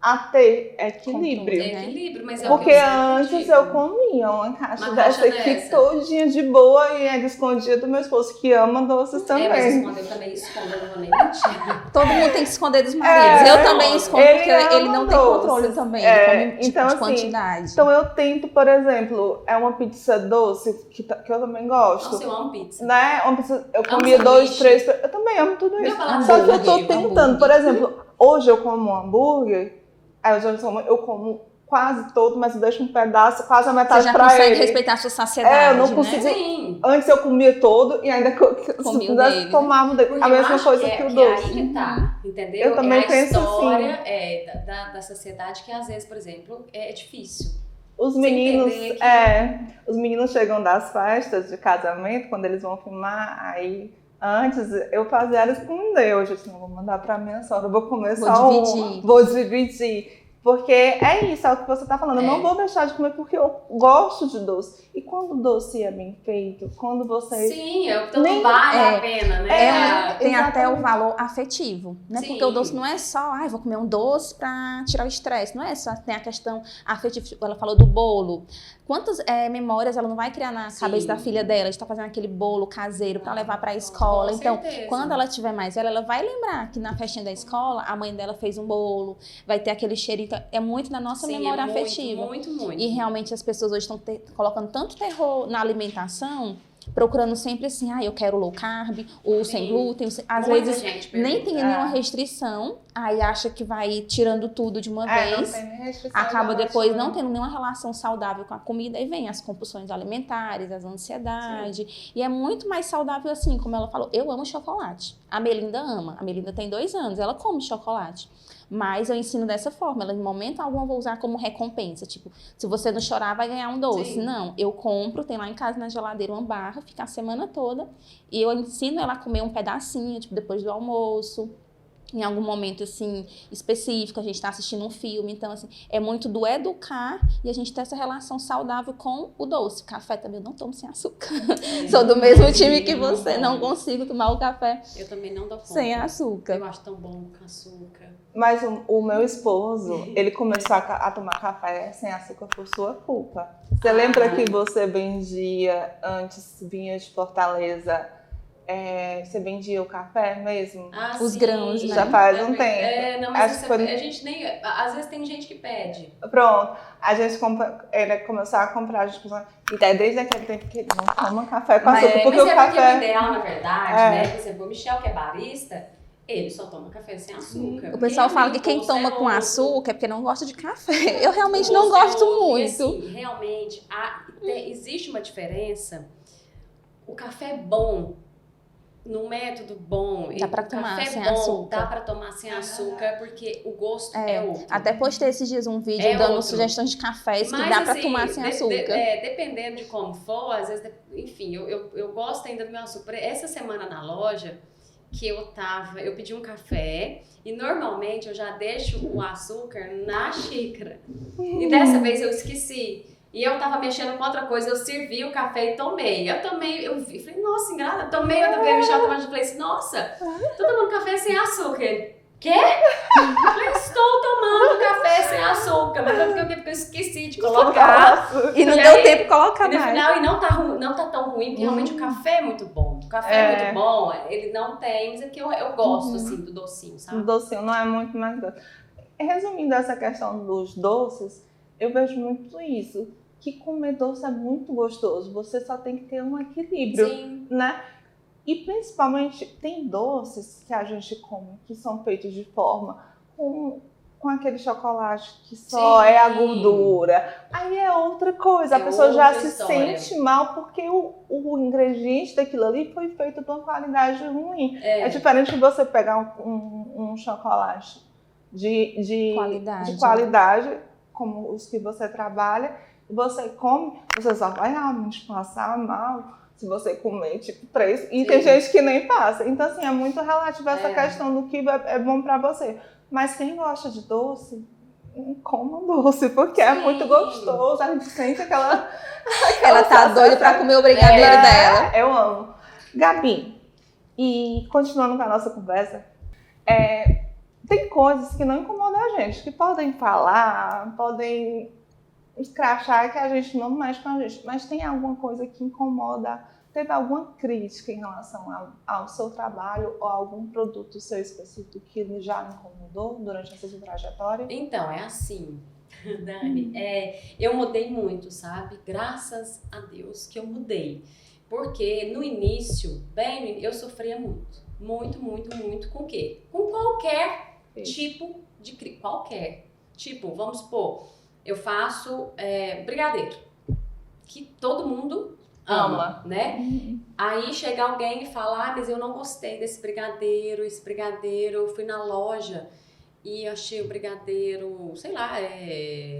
a ter equilíbrio? Controle, né? equilíbrio, mas é o que Porque eu sempre antes digo. eu comia uma caixa Uma dessa caixa aqui dessa. todinha de boa e ainda escondia do meu esposo, que ama doces Mas também. esconder eu também escondo, eu não vou nem mentir. Todo mundo tem que esconder dos maridos. Eu também escondo, ele porque ele ama não tem doces. controle também. É, Ele come então, de assim, quantidade. Então eu tento, por exemplo, é uma pizza doce, que eu também gosto. Nossa, eu amo pizza. Né? Uma pizza, eu Amo comia 2, sanduíche. 3, eu também amo tudo Meu isso. paladar Só que eu tô hambúrguer, tentando, hambúrguer. por exemplo, hoje eu como um hambúrguer, aí eu como quase todo, mas eu deixo um pedaço, quase a Você metade já pra consegue ele. respeitar a sua saciedade, eu não né? consigo. Sim. Antes eu comia todo e ainda Comia o dele, né? tomava dele. Porque A eu mesma acho coisa que que o é doce. aí que tá, entendeu? Eu também é a penso história da sociedade que às vezes, por exemplo, é difícil. Os Você meninos, entender que- os meninos chegam das festas de casamento, quando eles vão filmar, aí antes eu fazia era esconder. Hoje eu disse, não, vou mandar pra minha sogra, eu vou comer Vou só dividir. vou dividir. Porque é isso, é o que você tá falando. Eu não vou deixar de comer porque eu gosto de doce. E quando o doce é bem feito, quando você... Sim, então Nem- vale é, a pena, né? Tem até o exatamente. valor afetivo, né? Sim. Porque o doce não é só, vou comer um doce pra tirar o estresse. Não é só, tem a questão afetiva. Ela falou do bolo. Quantas memórias ela não vai criar na Sim. cabeça da filha dela de estar fazendo aquele bolo caseiro pra levar pra escola. Com Então, certeza. quando ela tiver mais velha, ela vai lembrar que na festinha da escola, a mãe dela fez um bolo, vai ter aquele cheirinho. Então, é muito na nossa Sim, memória é muito, afetiva. muito, muito. E realmente as pessoas hoje estão colocando tanto terror na alimentação, procurando sempre assim, eu quero low carb, ou sem Sim. glúten. Às Muita vezes gente nem pergunta. tem nenhuma restrição, aí acha que vai tirando tudo de uma não vez, tem nem restrição, acaba eu depois acho, não tendo nenhuma relação saudável com a comida, e vem as compulsões alimentares, as ansiedades. E é muito mais saudável assim, como ela falou. Eu amo chocolate. A Melinda ama. A Melinda tem 2 anos, ela come chocolate. Mas eu ensino dessa forma, ela em momento algum eu vou usar como recompensa, tipo, se você não chorar vai ganhar um doce. Sim. Não, eu compro, tem lá em casa na geladeira uma barra, fica a semana toda, e eu ensino ela a comer um pedacinho, tipo, depois do almoço, em algum momento, assim, específico, a gente tá assistindo um filme, então, assim, é muito do educar e a gente ter essa relação saudável com o doce. Café também eu não tomo sem açúcar. Sou do mesmo time que você, não consigo tomar o café Eu também não dou conta. sem açúcar. Eu acho tão bom com açúcar. Mas o meu esposo, ele começou a tomar café sem açúcar por sua culpa. Você lembra que você vendia, antes vinha de Fortaleza, você vendia o café mesmo? Os sim. grãos, né? Já faz um tempo. Não, mas Acho que foi- a gente nem... Às vezes tem gente que pede. Pronto, a gente ele começou a comprar, a gente começou, e daí desde aquele tempo que ele não toma café com açúcar, porque Mas o é café... porque o ideal, na verdade, É. né? Por exemplo, o Michel, que é barista, ele só toma café sem açúcar. O pessoal Porque fala que o quem gosto toma é com outro. açúcar é porque não gosta de café. Eu realmente O não gosto é gosto outro. E, muito. assim, realmente, existe uma diferença. O café é bom, num método bom. Dá pra o tomar café sem bom, açúcar. Dá pra tomar sem açúcar, porque o gosto é outro. Até postei esses dias um vídeo É dando outro. sugestões de cafés que Mas, dá pra assim, tomar sem açúcar. Dependendo de como for, às vezes, enfim, eu gosto ainda do meu açúcar. Essa semana na loja, que eu pedi um café e normalmente eu já deixo o açúcar na xícara. E dessa vez eu esqueci. E eu tava mexendo com outra coisa, eu servi o café e tomei. Eu vi, falei, nossa, engraçado, tomei outra vez, Michel tomando, falei assim, nossa, tô tomando café sem açúcar. Ele, quê? Eu falei, estou tomando café sem açúcar, mas porque eu esqueci de colocar. E não E deu aí, tempo de colocar E no mais. final, não tá tão ruim, porque realmente o café é muito bom. O café é muito bom, ele não tem, mas é que eu gosto, assim, do docinho, O sabe? docinho não é muito mais doce. Resumindo essa questão dos doces, eu vejo muito isso, que comer doce é muito gostoso, você só tem que ter um equilíbrio, Sim. né? E principalmente tem doces que a gente come que são feitos de forma com aquele chocolate que só é a gordura. Aí é outra coisa, a pessoa já se sente mal porque o ingrediente daquilo ali foi feito de uma qualidade ruim. É diferente de você pegar um chocolate de qualidade, como os que você trabalha, e você come, você só vai realmente passar mal se você comer, tipo, 3. E tem gente que nem passa. Então, assim, é muito relativo essa questão do que é bom pra você. Mas quem gosta de doce, coma doce, porque é muito gostoso. A gente sente aquela ela tá doida pra comer o brigadeiro dela. Eu amo. Gabi, e continuando com a nossa conversa, tem coisas que não incomodam a gente, que podem falar, podem escrachar que a gente não mexe com a gente, mas tem alguma coisa que incomoda? Teve alguma crítica em relação ao seu trabalho ou algum produto seu específico que já incomodou durante essa sua trajetória? Então, é assim, Dani, eu mudei muito, sabe? Graças a Deus que eu mudei. Porque no início, eu sofria muito com o quê? Com qualquer tipo de qualquer. Tipo, vamos supor, eu faço brigadeiro, que todo mundo ama, né? Aí chega alguém e fala, mas eu não gostei desse brigadeiro, eu fui na loja e achei o brigadeiro, sei lá,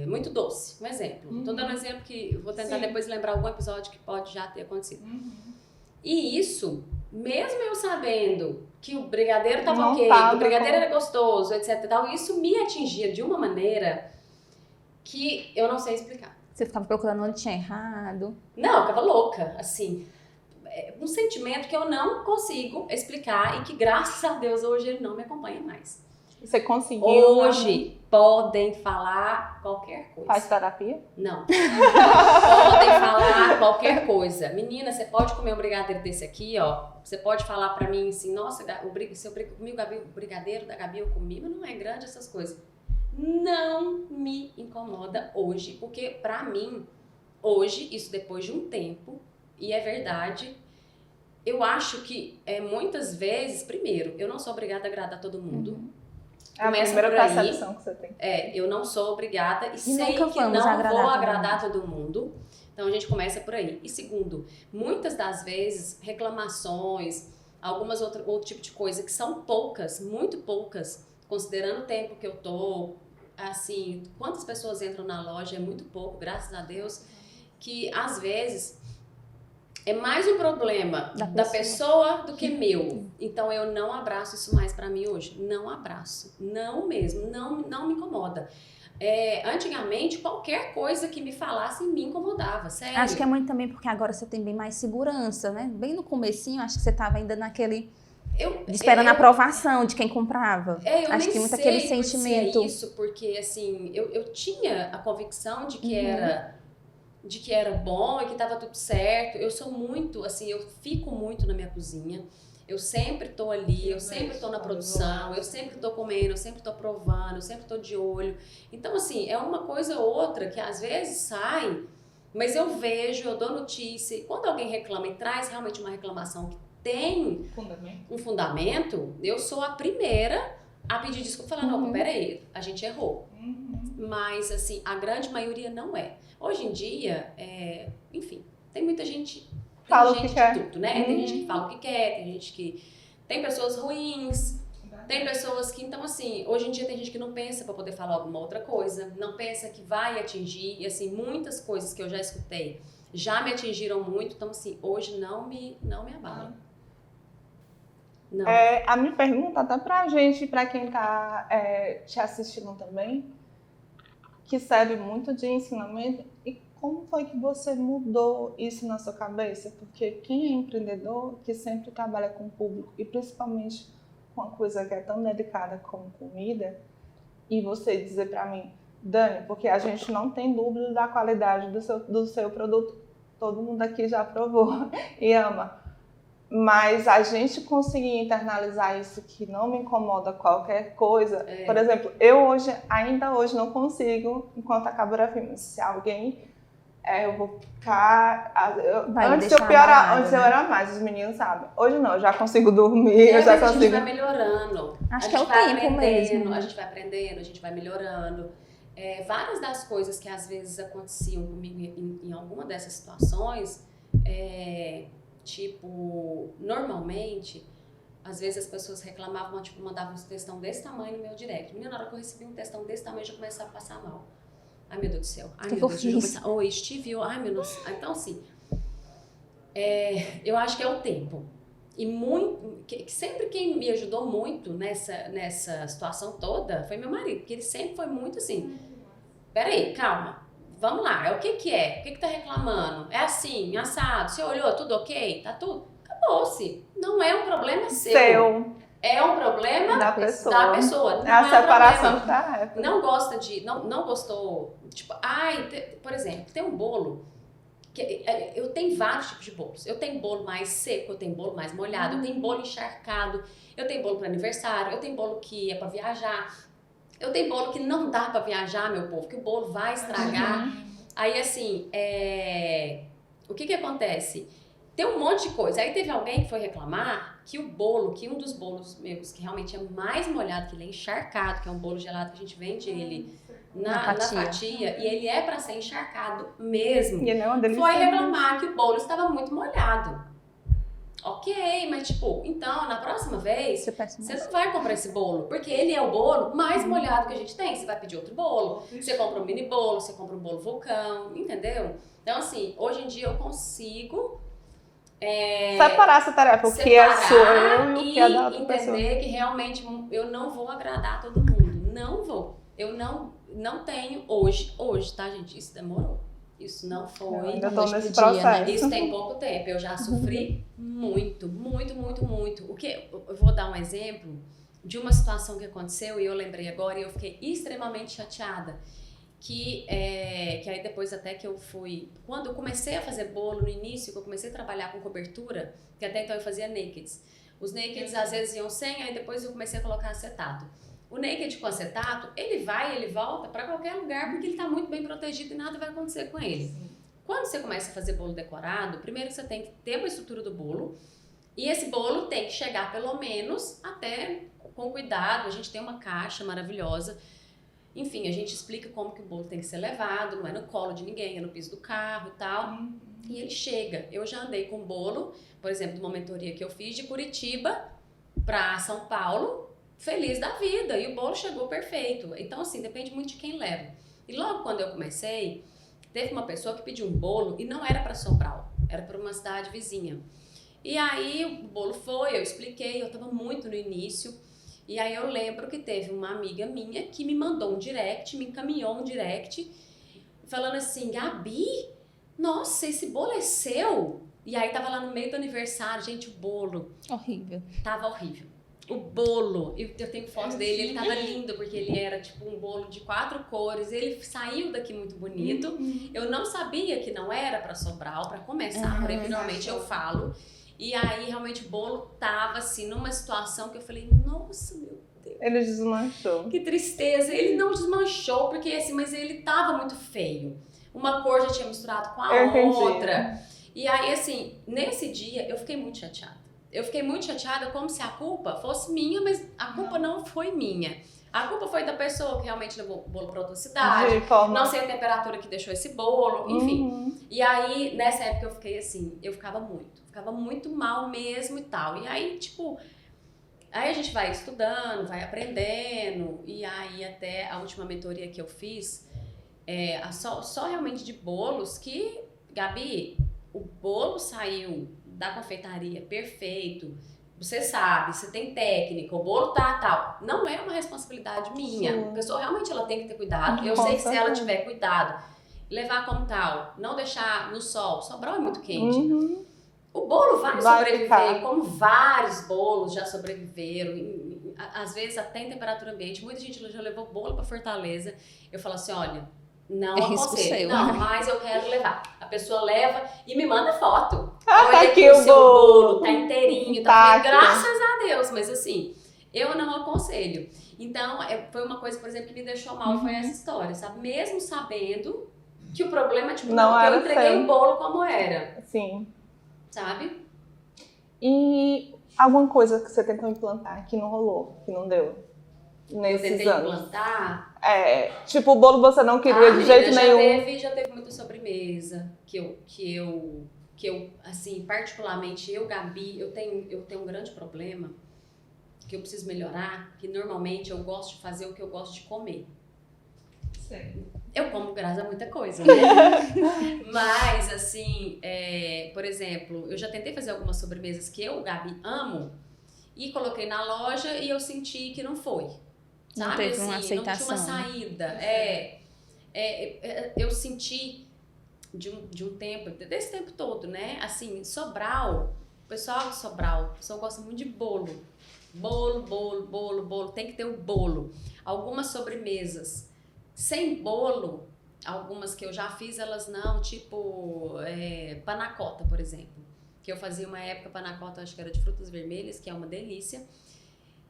muito doce, um exemplo. Tô dando um exemplo que vou tentar depois lembrar algum episódio que pode já ter acontecido. E isso, mesmo eu sabendo que o brigadeiro tava ok, que o brigadeiro era gostoso, etc e tal, isso me atingia de uma maneira que eu não sei explicar. Você ficava procurando onde tinha errado? Não, eu ficava louca, assim. Um sentimento que eu não consigo explicar e que, graças a Deus, hoje ele não me acompanha mais. Você conseguiu? Hoje, podem falar qualquer coisa. Faz terapia? Não. Podem falar qualquer coisa. Menina, você pode comer um brigadeiro desse aqui, ó. Você pode falar pra mim assim, nossa, se eu comi o brigadeiro da Gabi, eu comi, mas não é grande essas coisas. Não me incomoda hoje, porque pra mim, hoje, isso depois de um tempo, e é verdade, eu acho que muitas vezes, primeiro, eu não sou obrigada a agradar todo mundo. É a primeira percepção que você tem. Eu não sou obrigada e sei que não vou agradar todo mundo. Então a gente começa por aí. E segundo, muitas das vezes, reclamações, algumas outro tipo de coisa que são poucas, muito poucas, considerando o tempo que eu tô, assim, quantas pessoas entram na loja é muito pouco, graças a Deus, que às vezes é mais um problema da pessoa do que meu. Então eu não abraço isso mais pra mim hoje. Não abraço. Não mesmo. Não me incomoda. Antigamente, qualquer coisa que me falasse me incomodava, sério. Acho que é muito também porque agora você tem bem mais segurança, né? Bem no comecinho, acho que você tava ainda naquele... esperando a aprovação de quem comprava. Acho que muito aquele sentimento. Isso, porque assim, eu tinha a convicção de que era bom e que estava tudo certo. Eu sou muito, assim, eu fico muito na minha cozinha. Eu sempre tô ali, eu sempre tô na produção, eu sempre tô comendo, eu sempre tô provando, eu sempre tô de olho. Então, assim, é uma coisa ou outra que às vezes sai, mas eu vejo, eu dou notícia. E quando alguém reclama e traz realmente uma reclamação que tem um fundamento, eu sou a primeira a pedir desculpa, falar, não, peraí, a gente errou. Mas, assim, a grande maioria não é. Hoje em dia, enfim, tem muita gente... Fala o que quer. Tudo, né? Tem gente que fala o que quer, tem gente que... Tem pessoas ruins, tem pessoas que... Então, assim, hoje em dia tem gente que não pensa pra poder falar alguma outra coisa, não pensa que vai atingir, e assim, muitas coisas que eu já escutei já me atingiram muito, então, assim, hoje não me abala. Não. A minha pergunta, até pra gente, pra quem tá te assistindo também, que serve muito de ensinamento, e como foi que você mudou isso na sua cabeça? Porque quem é empreendedor, que sempre trabalha com o público, e principalmente com uma coisa que é tão delicada como comida, e você dizer pra mim, Dani, porque a gente não tem dúvida da qualidade do seu produto, todo mundo aqui já provou e ama. Mas a gente conseguir internalizar isso que não me incomoda qualquer coisa. Por exemplo, eu ainda hoje não consigo, enquanto acabo a filme, se alguém eu vou ficar... Vai Antes de eu deixar piorar, abalada, antes de eu né? orar mais, os meninos sabem. Hoje não, eu já consigo dormir, eu Mas já a gente consigo... vai melhorando. Acho A que é gente o vai tempo aprendendo, mesmo. A gente vai aprendendo, a gente vai melhorando. Várias das coisas que às vezes aconteciam comigo em alguma dessas situações, tipo, normalmente, às vezes as pessoas reclamavam, tipo, mandavam um textão desse tamanho no meu direct. Menina, na hora que eu recebi um textão desse tamanho, eu já começava a passar mal. Ai, meu Deus do céu. Ai, Que meu Deus, eu já fofice. começava... Oi, Steve, ai, meu Deus. Então, assim, eu acho que é o tempo. E sempre quem me ajudou muito nessa situação toda foi meu marido, porque ele sempre foi muito assim, peraí, calma, vamos lá, o que é? O que tá reclamando? É assim, assado, você olhou, tudo ok? Tá tudo? Acabou-se. Não é um problema seu. É um problema da pessoa. Não É a separação um de tarefa. não gostou, tipo, por exemplo, tem um bolo, eu tenho vários tipos de bolos. Eu tenho bolo mais seco, eu tenho bolo mais molhado, eu tenho bolo encharcado, eu tenho bolo para aniversário, eu tenho bolo que é para viajar, eu tenho bolo que não dá para viajar, meu povo, que o bolo vai estragar. Aí, assim, o que acontece? Tem um monte de coisa. Aí teve alguém que foi reclamar que um dos bolos meus, que realmente é mais molhado, que ele é encharcado, que é um bolo gelado que a gente vende ele na fatia, e ele é para ser encharcado mesmo. E ele é uma delícia. Foi reclamar que o bolo estava muito molhado. Ok, mas tipo, então, na próxima vez, você não vai comprar esse bolo, porque ele é o bolo mais molhado que a gente tem. Você vai pedir outro bolo, você compra um mini bolo, você compra um bolo vulcão, entendeu? Então, assim, hoje em dia eu consigo separar essa tarefa, o que é sua e o que é da outra pessoa. Entender que realmente eu não vou agradar todo mundo. Não vou. Eu não tenho hoje, tá, gente? Isso demorou. Isso não foi. Eu ainda tô nesse processo. Isso tem pouco tempo. Eu já sofri muito. Eu vou dar um exemplo de uma situação que aconteceu e eu lembrei agora e eu fiquei extremamente chateada. Que aí depois até que eu fui... Quando eu comecei a fazer bolo no início, que eu comecei a trabalhar com cobertura, que até então eu fazia nakeds. Os nakeds às vezes iam sem, aí depois eu comecei a colocar acetato. O naked com acetato, ele vai e ele volta para qualquer lugar porque ele está muito bem protegido e nada vai acontecer com ele. Sim. Quando você começa a fazer bolo decorado, primeiro você tem que ter uma estrutura do bolo e esse bolo tem que chegar pelo menos até com cuidado. A gente tem uma caixa maravilhosa. Enfim, a gente explica como que o bolo tem que ser levado, não é no colo de ninguém, é no piso do carro e tal. E ele chega. Eu já andei com bolo, por exemplo, de uma mentoria que eu fiz de Curitiba para São Paulo, feliz da vida, e o bolo chegou perfeito. Então, assim, depende muito de quem leva. E logo quando eu comecei, teve uma pessoa que pediu um bolo e não era para Sobral, era para uma cidade vizinha. E aí o bolo foi, eu expliquei, eu estava muito no início, e aí eu lembro que teve uma amiga minha que me mandou um direct, me encaminhou um direct, falando assim, Gabi, nossa, esse bolo é seu? E aí tava lá no meio do aniversário, gente, o bolo... Horrível. Tava horrível. O bolo, eu tenho fotos dele, ele tava lindo, porque ele era tipo um bolo de 4 cores, ele saiu daqui muito bonito. Eu não sabia que não era pra Sobral, pra começar, porém, finalmente eu falo. E aí, realmente, o bolo tava assim, numa situação que eu falei, nossa, meu Deus. Ele desmanchou. Que tristeza. Ele não desmanchou, porque assim, mas ele tava muito feio. Uma cor já tinha misturado com a outra. E aí, assim, nesse dia, eu fiquei muito chateada. Eu fiquei muito chateada como se a culpa fosse minha, mas a culpa não foi minha. A culpa foi da pessoa que realmente levou o bolo para outra cidade, não sei a temperatura que deixou esse bolo, enfim. E aí, nessa época, eu fiquei assim, eu ficava muito mal mesmo e tal. E aí, tipo, aí a gente vai estudando, vai aprendendo, e aí até a última mentoria que eu fiz, só realmente de bolos que, Gabi, o bolo saiu da confeitaria perfeito, você sabe, você tem técnica, o bolo tá tal. Não é uma responsabilidade minha. Sim. A pessoa realmente ela tem que ter cuidado. Eu sei que se ela tiver cuidado, levar como tal, não deixar no sol. Sobral é muito quente. O bolo vai sobreviver, como vários bolos já sobreviveram. Às vezes até em temperatura ambiente. Muita gente já levou bolo para Fortaleza. Eu falo assim, olha, não aconselho. Não, mas eu quero levar. A pessoa leva e me manda foto. Olha aqui o seu bolo, tá inteirinho, tá graças a Deus. Mas assim, eu não aconselho. Então, foi uma coisa, por exemplo, que me deixou mal, foi essa história, sabe? Mesmo sabendo que o problema, tipo, Não que eu era entreguei seu. o bolo como era, Sim. sabe? E alguma coisa que você tentou implantar que não rolou, que não deu Eu nesses tentei anos? implantar. Tipo, o bolo você não queria de jeito nenhum. Já teve muita sobremesa que eu, assim, particularmente eu, Gabi, eu tenho um grande problema que eu preciso melhorar, que normalmente eu gosto de fazer o que eu gosto de comer. Sei. Eu como graças a muita coisa, né? Mas, assim, por exemplo, eu já tentei fazer algumas sobremesas que eu, Gabi, amo e coloquei na loja e eu senti que não foi. Não Sabe? teve uma Assim, não tinha aceitação. uma saída. Eu senti de um tempo, desse tempo todo, né? Assim, Sobral, o pessoal de Sobral, o pessoal gosta muito de bolo. Bolo, tem que ter o bolo. Algumas sobremesas sem bolo, algumas que eu já fiz, elas não, tipo panacota, por exemplo. Que eu fazia uma época panacota, acho que era de frutas vermelhas, que é uma delícia.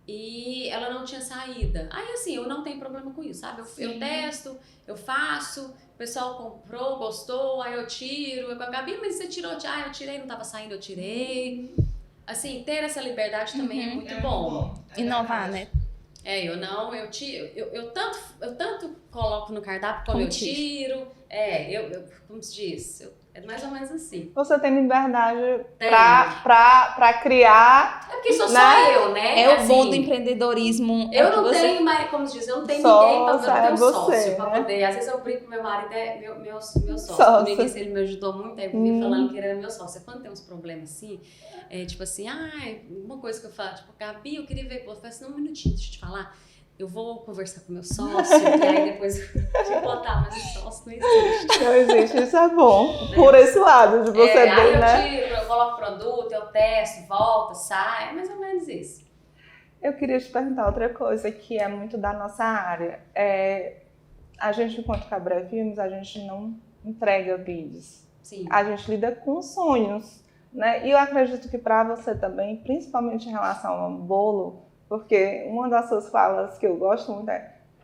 E ela não tinha saída. Aí assim, eu não tenho problema com isso, sabe? Eu testo, eu faço, o pessoal comprou, gostou, aí eu tiro. Eu falo, Gabi, mas você tirou? Eu tirei, não tava saindo, eu tirei. Assim, ter essa liberdade também é muito bom. Inovar, né? Eu tanto coloco no cardápio como eu tiro. Como se diz? É mais ou menos assim. Você tem liberdade pra criar. É porque sou né? só eu, né? É o assim, bom do empreendedorismo. Eu não tenho mais, como se diz, eu não tenho ninguém pra ter um sócio pra poder. Às vezes eu brinco com meu marido, meu sócio. No início ele me ajudou muito, aí eu vivia falando que ele era meu sócio. Quando tem uns problemas assim, tipo assim, uma coisa que eu falo, tipo, Gabi, eu queria ver, eu falo assim, um minutinho, deixa eu te falar. Eu vou conversar com meu sócio, e aí depois eu vou botar, mas o sócio não existe. Não existe, isso é bom. Né? Por esse lado, de você aí ter, eu né? tiro, eu coloco produto, eu testo, volta, sai, é mais ou menos isso. Eu queria te perguntar outra coisa que é muito da nossa área. A gente, enquanto Cabré Filmes, a gente não entrega vídeos. Sim. A gente lida com sonhos, né? E eu acredito que para você também, principalmente em relação ao bolo, porque uma das suas falas que eu gosto muito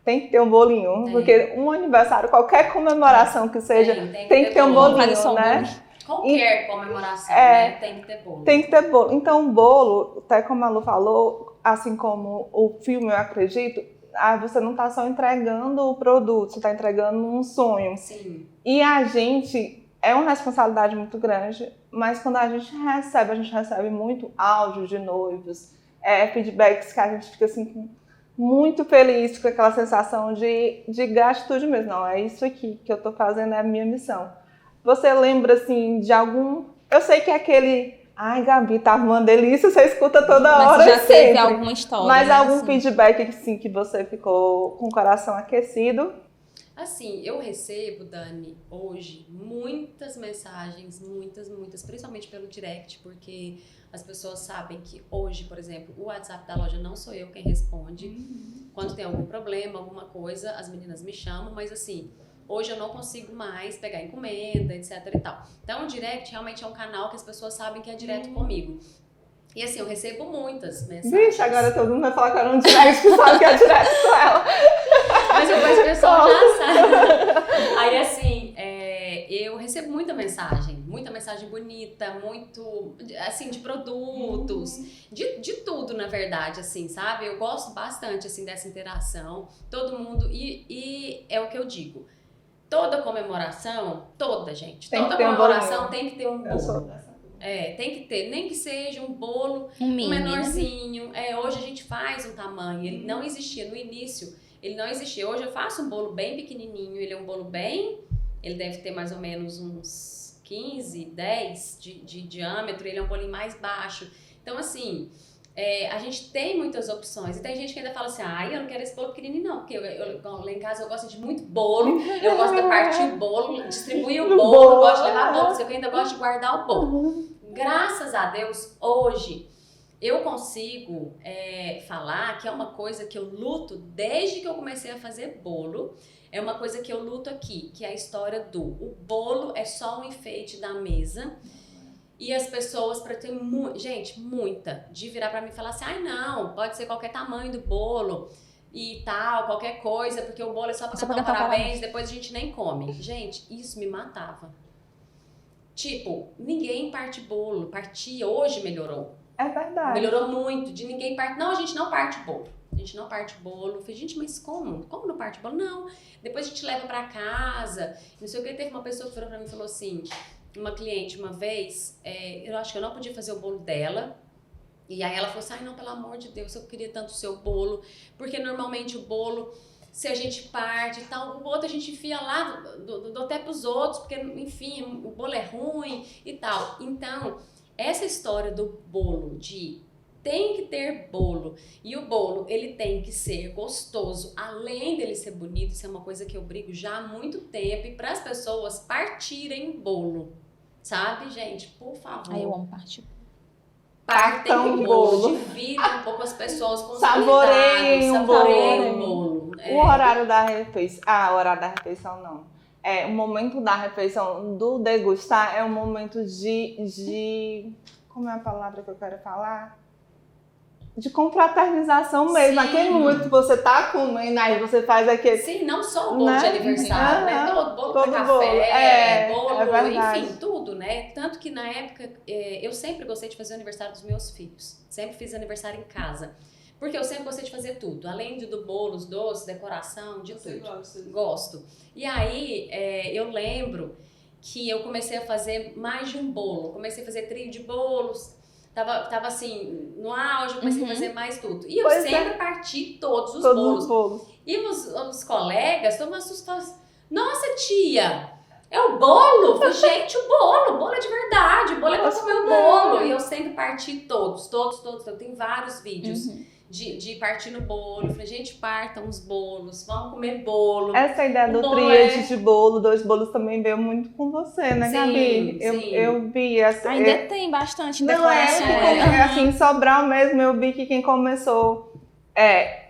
tem que ter um bolinho, porque um aniversário, qualquer comemoração que seja, tem que ter um bolinho, né? Qualquer comemoração, né? Tem que ter bolo. Tem que ter bolo. Então o bolo, até como a Lu falou, assim como o filme, eu acredito, você não está só entregando o produto, você está entregando um sonho. Sim. E a gente, é uma responsabilidade muito grande, mas quando a gente recebe muito áudio de noivos, feedbacks que a gente fica assim, muito feliz com aquela sensação de gratitude mesmo. Não, é isso aqui que eu tô fazendo, é a minha missão. Você lembra, assim, de algum... Eu sei que é aquele... Ai, Gabi, tava uma delícia, você escuta toda hora. Mas já teve alguma história. Mas né, algum assim? feedback, assim, que você ficou com o coração aquecido? Assim, eu recebo, Dani, hoje, muitas mensagens, muitas, principalmente pelo direct, porque as pessoas sabem que hoje, por exemplo, o WhatsApp da loja não sou eu quem responde. Quando tem algum problema, alguma coisa, as meninas me chamam, mas assim, hoje eu não consigo mais pegar encomenda, etc e tal. Então, o direct realmente é um canal que as pessoas sabem que é direto comigo. E assim, eu recebo muitas mensagens. Vixe, agora todo mundo vai falar que era um direct que sabe que é direto com ela. Mas depois o pessoal já sabe. Aí assim, eu recebo muita mensagem bonita, muito, assim, de produtos, de tudo, na verdade, assim, sabe? Eu gosto bastante, assim, dessa interação, todo mundo, e é o que eu digo, toda comemoração, toda comemoração tem que ter um bolo. Tem que ter, nem que seja um bolo, um menorzinho. Hoje a gente faz um tamanho, ele não existia no início, ele não existia. Hoje eu faço um bolo bem pequenininho, ele é um bolo ele deve ter mais ou menos uns 15, 10 de diâmetro, ele é um bolinho mais baixo. Então assim, a gente tem muitas opções. E tem gente que ainda fala assim, eu não quero esse bolo pequenininho não, porque lá em casa eu gosto de muito bolo, eu gosto de partir o bolo, distribuir o bolo, eu gosto de levar bolo, eu ainda gosto de guardar o bolo. Graças a Deus, hoje, eu consigo falar que é uma coisa que eu luto desde que eu comecei a fazer bolo. É uma coisa que eu luto aqui, que é a história o bolo é só um enfeite da mesa. E as pessoas, para ter muita, de virar para mim e falar assim, não, pode ser qualquer tamanho do bolo. e tal, qualquer coisa, porque o bolo é só pra cantar um parabéns, depois a gente nem come. Gente, isso me matava. Tipo, ninguém parte bolo, partia, hoje melhorou. É verdade. Melhorou muito, de ninguém parte. Não, a gente não parte bolo. A gente não parte bolo. Eu falei, gente, mas como? Como não parte bolo? Não. Depois a gente leva pra casa. Não sei o que. Teve uma pessoa que virou pra mim e falou assim, uma cliente uma vez, eu acho que eu não podia fazer o bolo dela. E aí ela falou assim, ai não, pelo amor de Deus, eu queria tanto o seu bolo. Porque normalmente o bolo, se a gente parte e tal, o outro a gente enfia lá, do até pros outros, porque, enfim, o bolo é ruim e tal. Então, essa história do bolo, de tem que ter bolo, e o bolo, ele tem que ser gostoso, além dele ser bonito, isso é uma coisa que eu brigo já há muito tempo, e para as pessoas partirem o bolo, sabe, gente? Por favor. Aí eu amo partir. Partem o bolo, dividam um pouco as pessoas com os saboreiem o bolo. O horário da refeição, o horário da refeição não. O momento da refeição, do degustar, é um momento de como é a palavra que eu quero falar? De confraternização mesmo. Sim. Aquele momento que você tá comendo, aí você faz aquele... Sim, não só o bolo, né? De aniversário, né? Todo bolo para café, bolo, enfim, tudo, né? Tanto que na época, eu sempre gostei de fazer o aniversário dos meus filhos. Sempre fiz aniversário em casa. Porque eu sempre gostei de fazer tudo. Além do bolo, os doces, decoração, de tudo. Gosta. Gosto. E aí, eu lembro que eu comecei a fazer mais de um bolo. Comecei a fazer trio de bolos. Tava assim, no auge, eu comecei a fazer mais tudo. E eu sempre parti todos os bolos. E os colegas, todo mundo assustado. Nossa, tia, é o bolo? Eu falei, gente, o bolo é de verdade, o bolo é pra comer o bolo. E eu sempre parti todos. Eu tenho vários vídeos de partir no bolo. Eu falei, gente, partam os bolos, vamos comer bolo. Essa ideia do tríade de bolo, 2 bolos, também veio muito com você, né, Gabi? Eu vi essa... Ainda tem bastante decoração. Assim, em Sobral mesmo, eu vi que quem começou,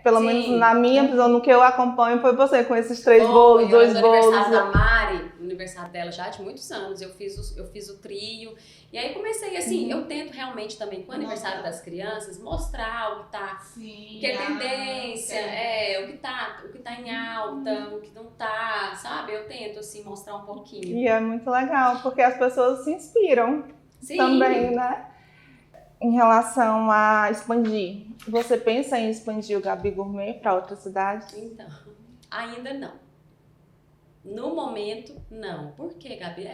pelo menos na minha visão, no que eu acompanho, foi você, com esses 3 bolos, 2 bolos. No aniversário da Mari, no aniversário dela já de muitos anos, eu fiz o trio. E aí comecei assim, eu tento realmente também, com o aniversário das crianças, mostrar o que tá, que é tendência, o que tá em alta, o que não tá, sabe? Eu tento assim mostrar um pouquinho. E é muito legal, porque as pessoas se inspiram também, né? Em relação a expandir, você pensa em expandir o Gabi Gourmet para outras cidades? Então, ainda não. No momento, não. Por quê, Gabi?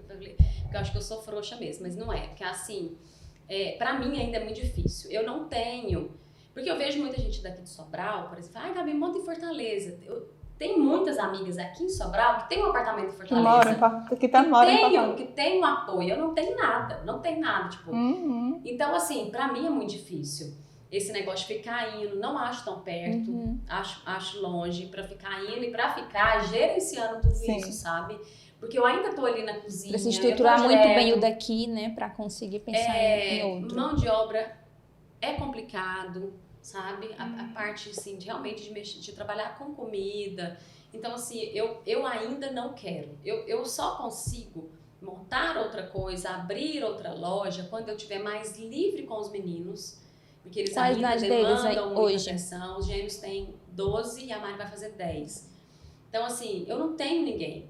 Porque eu acho que eu sou frouxa mesmo, mas não é. Porque assim, pra mim ainda é muito difícil. Eu não tenho... Porque eu vejo muita gente daqui de Sobral, por exemplo, Gabi, monta em Fortaleza. Tem muitas amigas aqui em Sobral que tem um apartamento em Fortaleza. Que tem um apoio. Eu não tenho nada, tipo. Então, assim, pra mim é muito difícil. Esse negócio de ficar indo, não acho tão perto, acho longe, pra ficar indo e pra ficar gerenciando tudo isso, sabe? Porque eu ainda tô ali na cozinha. Precisa estruturar muito bem o daqui, né, pra conseguir pensar em outro. Mão de obra é complicado, sabe? A parte, assim, realmente de trabalhar com comida. Então, assim, eu ainda não quero. Eu só consigo montar outra coisa, abrir outra loja quando eu estiver mais livre com os meninos. Porque eles ainda demandam muita atenção. Os gêmeos têm 12 e a Mari vai fazer 10. Então, assim, eu não tenho ninguém.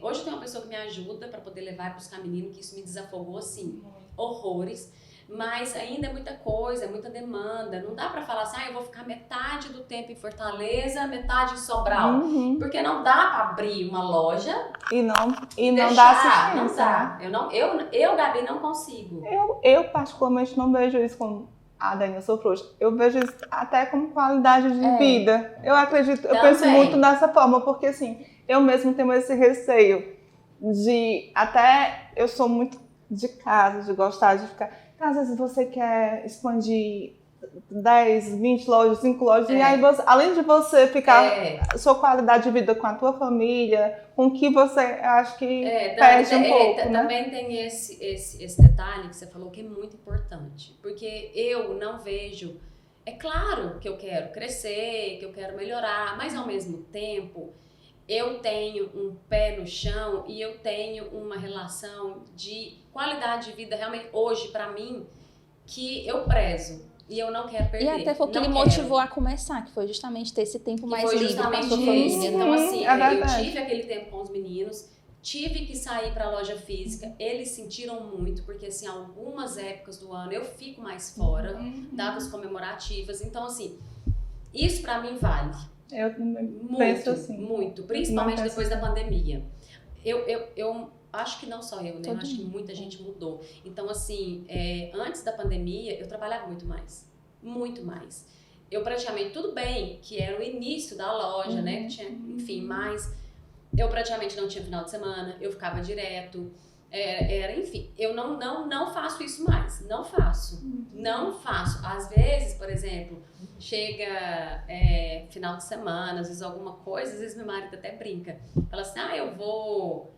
Hoje eu tenho uma pessoa que me ajuda para poder levar e buscar menino, que isso me desafogou, assim, horrores. Mas ainda é muita coisa, é muita demanda. Não dá pra falar assim, eu vou ficar metade do tempo em Fortaleza, metade em Sobral. Porque não dá pra abrir uma loja e não dá assistência. Não dá. Eu, Gabi, não consigo. Eu particularmente não vejo isso como... Dani, eu sou frouxa. Eu vejo isso até como qualidade de vida. Eu acredito, eu penso muito dessa forma, porque assim, eu mesmo tenho esse receio de... Até eu sou muito de casa, de gostar de ficar... Às vezes você quer expandir 10, 20 lojas, 5 lojas, e aí você, além de você ficar sua qualidade de vida com a tua família, com o que você acho que perde um pouco, né? Também tem esse detalhe que você falou que é muito importante, porque eu não vejo... É claro que eu quero crescer, que eu quero melhorar, mas ao mesmo tempo... Eu tenho um pé no chão e eu tenho uma relação de qualidade de vida realmente hoje pra mim que eu prezo. E eu não quero perder. E até foi o que ele motivou a começar, que foi justamente ter esse tempo mais livre com a sua família. Então, assim, É eu tive aquele tempo com os meninos, tive que sair para a loja física, eles sentiram muito, porque, assim, algumas épocas do ano eu fico mais fora, datas comemorativas. Então, assim, isso para mim vale. Eu Muito, penso assim. muito. Principalmente depois da pandemia. Eu acho que não só eu, né? Eu acho que muita gente mudou. Então, assim, antes da pandemia, eu trabalhava muito mais. Muito mais. Eu praticamente, tudo bem que era o início da loja, né? Que tinha, enfim, mas eu praticamente não tinha final de semana, eu ficava direto. Enfim, eu não faço isso mais. Não faço. Não faço. Às vezes, por exemplo, chega final de semana, às vezes alguma coisa, às vezes meu marido até brinca. Fala assim, eu vou...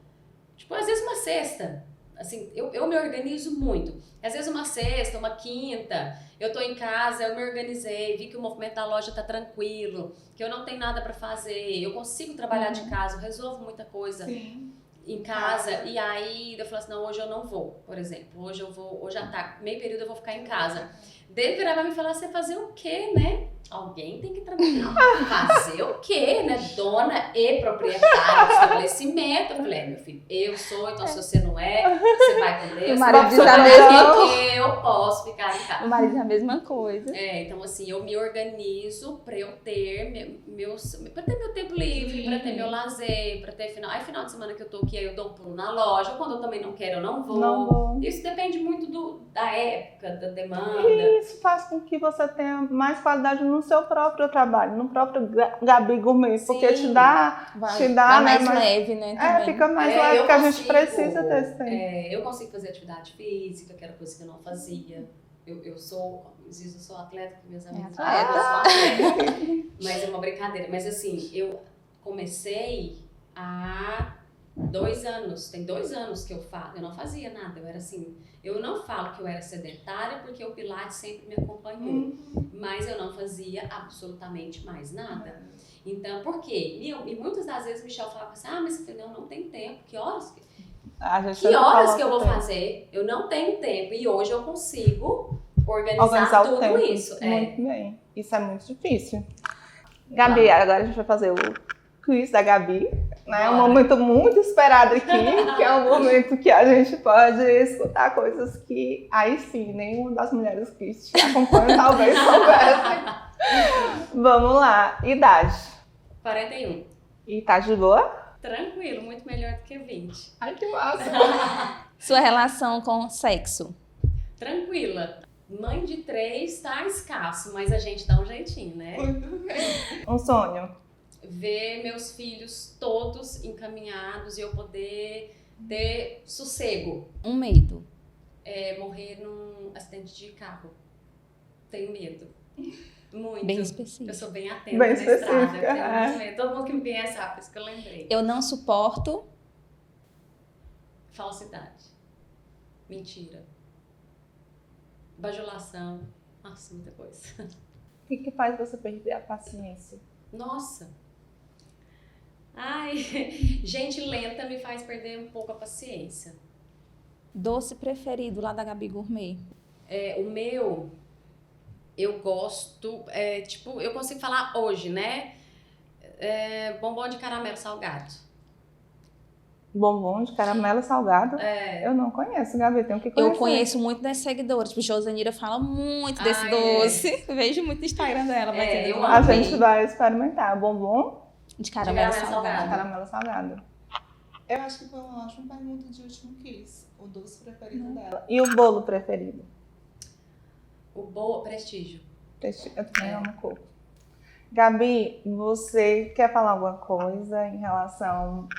Tipo, às vezes uma sexta, assim, eu me organizo muito. Às vezes uma sexta, uma quinta, eu tô em casa, eu me organizei, vi que o movimento da loja tá tranquilo, que eu não tenho nada pra fazer, eu consigo trabalhar de casa, eu resolvo muita coisa em casa. E aí eu falo assim, não, hoje eu não vou, por exemplo. Hoje à tarde, meio período eu vou ficar em casa. Dele virar pra mim e falar, você fazer o quê, né? Alguém tem que trabalhar. Fazer o quê, né? Dona e proprietária do estabelecimento. Eu falei, meu filho, eu sou, então se você não é, você vai com Deus. O marido diz a mesma coisa. Eu posso ficar em casa. O marido diz a mesma coisa. Então assim, eu me organizo pra eu ter pra ter meu tempo livre, pra ter meu lazer, pra ter final de semana que eu tô aqui, aí eu dou um pulo na loja. Quando eu também não quero, eu não vou. Não vou. Isso depende muito da época, da demanda. E isso faz com que você tenha mais qualidade no seu próprio trabalho, no próprio Gabi Gourmet, porque te dá, Vai né, mais leve, né? Também. Fica mais leve, porque a gente precisa desse tempo. Eu consigo fazer atividade física, que era coisa que eu não fazia. Eu sou atleta, porque meus amigos atleta. Eu sou atleta. Mas é uma brincadeira. Mas assim, eu comecei há 2 anos, tem 2 anos que eu não fazia nada, eu era assim, eu não falo que eu era sedentária porque o Pilates sempre me acompanhou, mas eu não fazia absolutamente mais nada. Então, por quê? E muitas das vezes o Michel falava assim, mas você não tem tempo, que horas que eu vou fazer? Eu não tenho tempo, e hoje eu consigo organizar tudo tempo. isso. Muito bem, isso é muito difícil. Gabi, agora a gente vai fazer o quiz da Gabi. Né? Um momento muito esperado aqui, que é um momento que a gente pode escutar coisas que, aí sim, nenhuma das mulheres que te acompanham talvez soubesse. Vamos lá, idade. 41. E tá de boa? Tranquilo, muito melhor do que 20. Ai, que massa. Sua relação com sexo? Tranquila. Mãe de 3 tá escasso, mas a gente dá um jeitinho, né? Um sonho. Ver meus filhos todos encaminhados e eu poder ter sossego. Um medo? Morrer num acidente de carro. Tenho medo. Muito. Bem específico. Eu sou bem atenta Bem na estrada. Eu específica, tenho muito medo. Todo mundo que me conhece sabe, por isso que eu lembrei. Eu não suporto Falsidade. Mentira. Bajulação. Nossa, muita coisa. O que faz você perder a paciência? Nossa. Ai, gente lenta me faz perder um pouco a paciência. doce preferido lá da Gabi Gourmet? O meu, eu gosto, eu consigo falar hoje, né? Bombom de caramelo salgado. Bombom de caramelo salgado? Eu não conheço, Gabi, tenho que conhecer. Eu conheço muito das seguidoras. Tipo, Josanira fala muito desse doce. Vejo muito no Instagram dela. A gente vai experimentar. Bombom de caramelo salgado. Caramelo salgado. Eu acho que foi uma ótima pergunta de último quiz. O doce preferido dela. E o bolo preferido? O bolo Prestígio. Eu também amo coco. Gabi, você quer falar alguma coisa em relação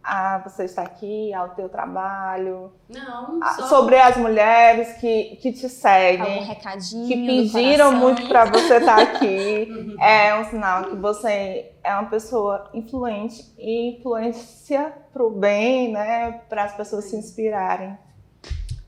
a você estar aqui, ao teu trabalho? Não, sobre as mulheres que te seguem, algum recadinho que pediram muito para você estar aqui. É um sinal que você é uma pessoa influente e influencia pro bem, né? Para as pessoas se inspirarem.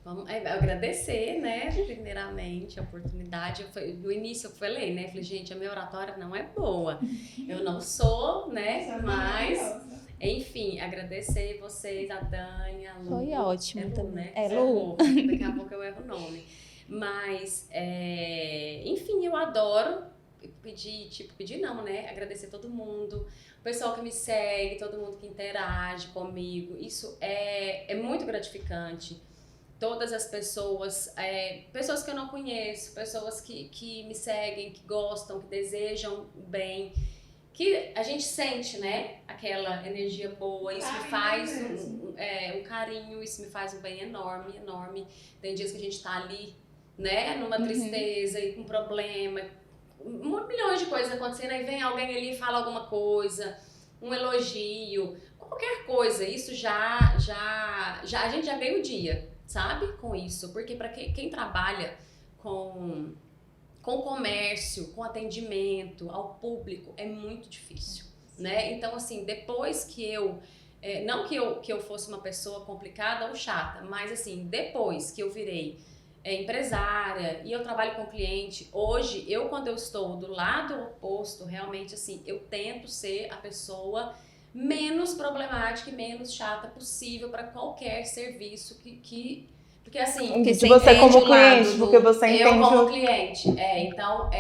Vamos agradecer, né, primeiramente, a oportunidade. No início eu falei, né, gente, a minha oratória não é boa. Eu não sou, né, mas, enfim, agradecer vocês, a Dani, a Lu. Foi ótimo Lu, também. né? Lu. Daqui a pouco eu erro o nome. Mas, enfim, eu adoro pedir não, né? Agradecer todo mundo, o pessoal que me segue, todo mundo que interage comigo. Isso é muito gratificante. Todas as pessoas, pessoas que eu não conheço, pessoas que me seguem, que gostam, que desejam o bem, que a gente sente, né? Aquela energia boa, isso me faz um carinho, isso me faz um bem enorme, enorme. Tem dias que a gente tá ali, né? Numa tristeza e com problema, milhões de coisas acontecendo, aí vem alguém ali e fala alguma coisa, um elogio, qualquer coisa, isso a gente já ganha o dia, sabe? Com isso, porque para quem trabalha com comércio, com atendimento ao público, é muito difícil, né? Então, assim, depois que não que eu fosse uma pessoa complicada ou chata, mas assim, depois que eu virei empresária e eu trabalho com cliente, hoje, quando eu estou do lado oposto, realmente, assim, eu tento ser a pessoa menos problemática e menos chata possível para qualquer serviço porque assim... De você como cliente, porque você entende... Eu como cliente, então,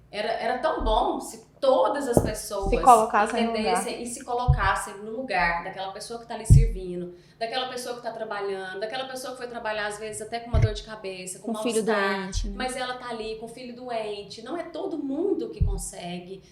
era tão bom se todas as pessoas se colocassem entendessem e se colocassem no lugar daquela pessoa que está ali servindo, daquela pessoa que está trabalhando, daquela pessoa que foi trabalhar às vezes até com uma dor de cabeça, com um filho mal-estar, doente, né? mas ela tá ali com o filho doente. Não é todo mundo que consegue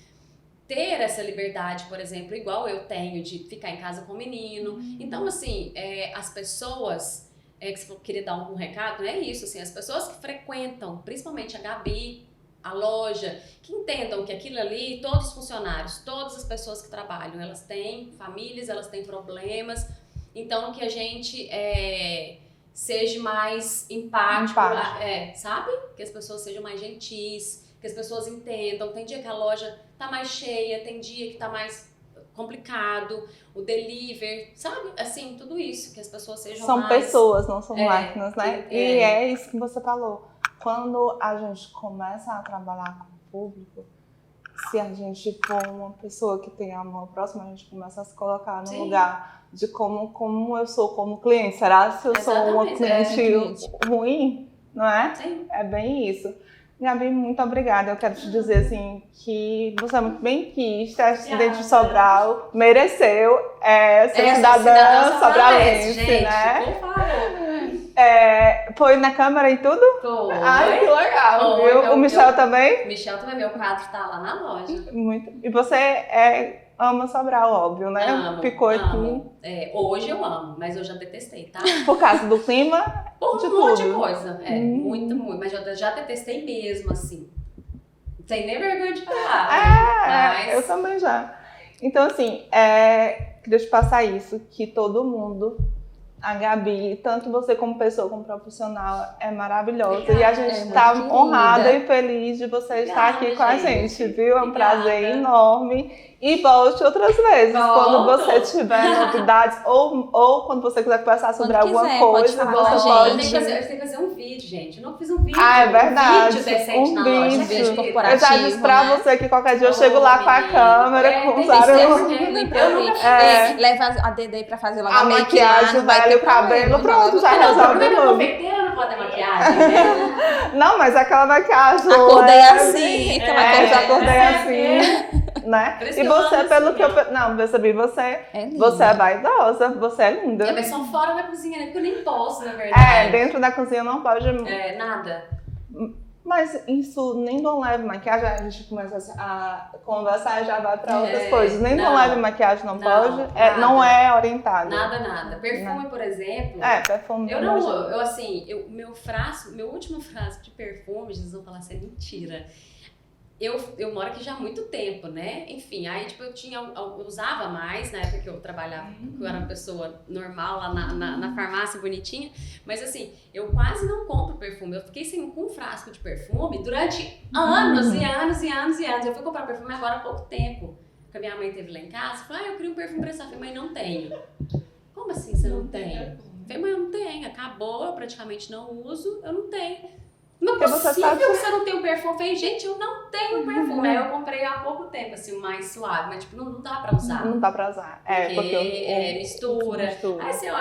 ter essa liberdade, por exemplo, igual eu tenho de ficar em casa com o menino. Então, assim, as pessoas, que você queria dar algum recado, não é isso, assim, as pessoas que frequentam, principalmente a Gabi, a loja, que entendam que aquilo ali, todos os funcionários, todas as pessoas que trabalham, elas têm famílias, elas têm problemas, então que a gente seja mais empático. Sabe? Que as pessoas sejam mais gentis, que as pessoas entendam. Tem dia que a loja tá mais cheia, tem dia que tá mais complicado, o delivery, sabe? Assim, tudo isso, que as pessoas sejam São mais... pessoas, não são máquinas, né? E é isso que você falou. Quando a gente começa a trabalhar com o público, se a gente for uma pessoa que tem amor próximo, a gente começa a se colocar no lugar de como eu sou como cliente. Será se eu sou uma cliente ruim? Não é? Sim. É bem isso. Gabi, muito obrigada. Eu quero te dizer assim que você é muito bem-quista, estudante de Sobral, mereceu ser cidadã sobralense, né? Por favor. Foi na câmera e tudo? Foi. Ai, que legal, viu? O Michel também? Michel também, meu quadro tá lá na loja. Muito. E você ama Sobral, óbvio, né? Amo, Ficou amo. Hoje eu amo, mas eu já detestei, tá? Por causa do clima? Por de um monte de tudo. coisa. Muito. Mas eu já detestei mesmo, assim. Sem nem vergonha de falar. Mas... eu também já. Então, assim, queria te passar isso, que todo mundo, a Gabi, tanto você como pessoa, como profissional, é maravilhosa. Obrigada, e a gente está honrada e feliz de você estar aqui com a gente, viu? É um prazer enorme. E volte outras vezes, quando você tiver novidades ou quando você quiser conversar sobre alguma coisa, você pode... Eu tenho que fazer um vídeo, gente. Eu não fiz um vídeo. É verdade. Um vídeo decente na loja. Um vídeo corporativo, eu já disse pra você que qualquer dia eu chego lá com a câmera, com os leva a Dedê pra fazer logo a maquiagem, o cabelo, pronto, já resolve tudo. Não pode ter maquiagem, né? Não, mas aquela maquiagem... Acordei assim, já acordei assim. Né? E você, pelo que eu percebi, você é vaidosa, você é linda. Mas só fora da cozinha, né? Porque eu nem posso, na verdade. Dentro da cozinha não pode... nada. Mas isso nem não leve maquiagem, a gente começa a conversar e já vai pra outras coisas. Nem não leve maquiagem, não pode. Não é orientado. Nada. Perfume, por exemplo. Perfume. Meu último frasco de perfume, eles vão falar assim, é mentira. Eu moro aqui já há muito tempo, né? Enfim, aí tipo, eu usava mais na época que eu trabalhava, que eu era uma pessoa normal lá na farmácia bonitinha, mas assim, eu quase não compro perfume. Eu fiquei com um frasco de perfume durante anos e anos e anos e anos. Eu fui comprar perfume agora há pouco tempo, porque a minha mãe teve lá em casa e falou, eu queria um perfume pra essa. Eu falei, mãe, não tenho. Como assim você não tem? Eu falei, mãe, eu não tenho, acabou, eu praticamente não uso, eu não tenho. Não é Porque você possível sabe que você não tem um perfume. Eu falei, gente, eu não tenho perfume. Aí eu comprei há pouco tempo, assim, o mais suave. Mas, tipo, não dá pra usar. Não dá pra usar. Porque mistura. Aí, assim, ó,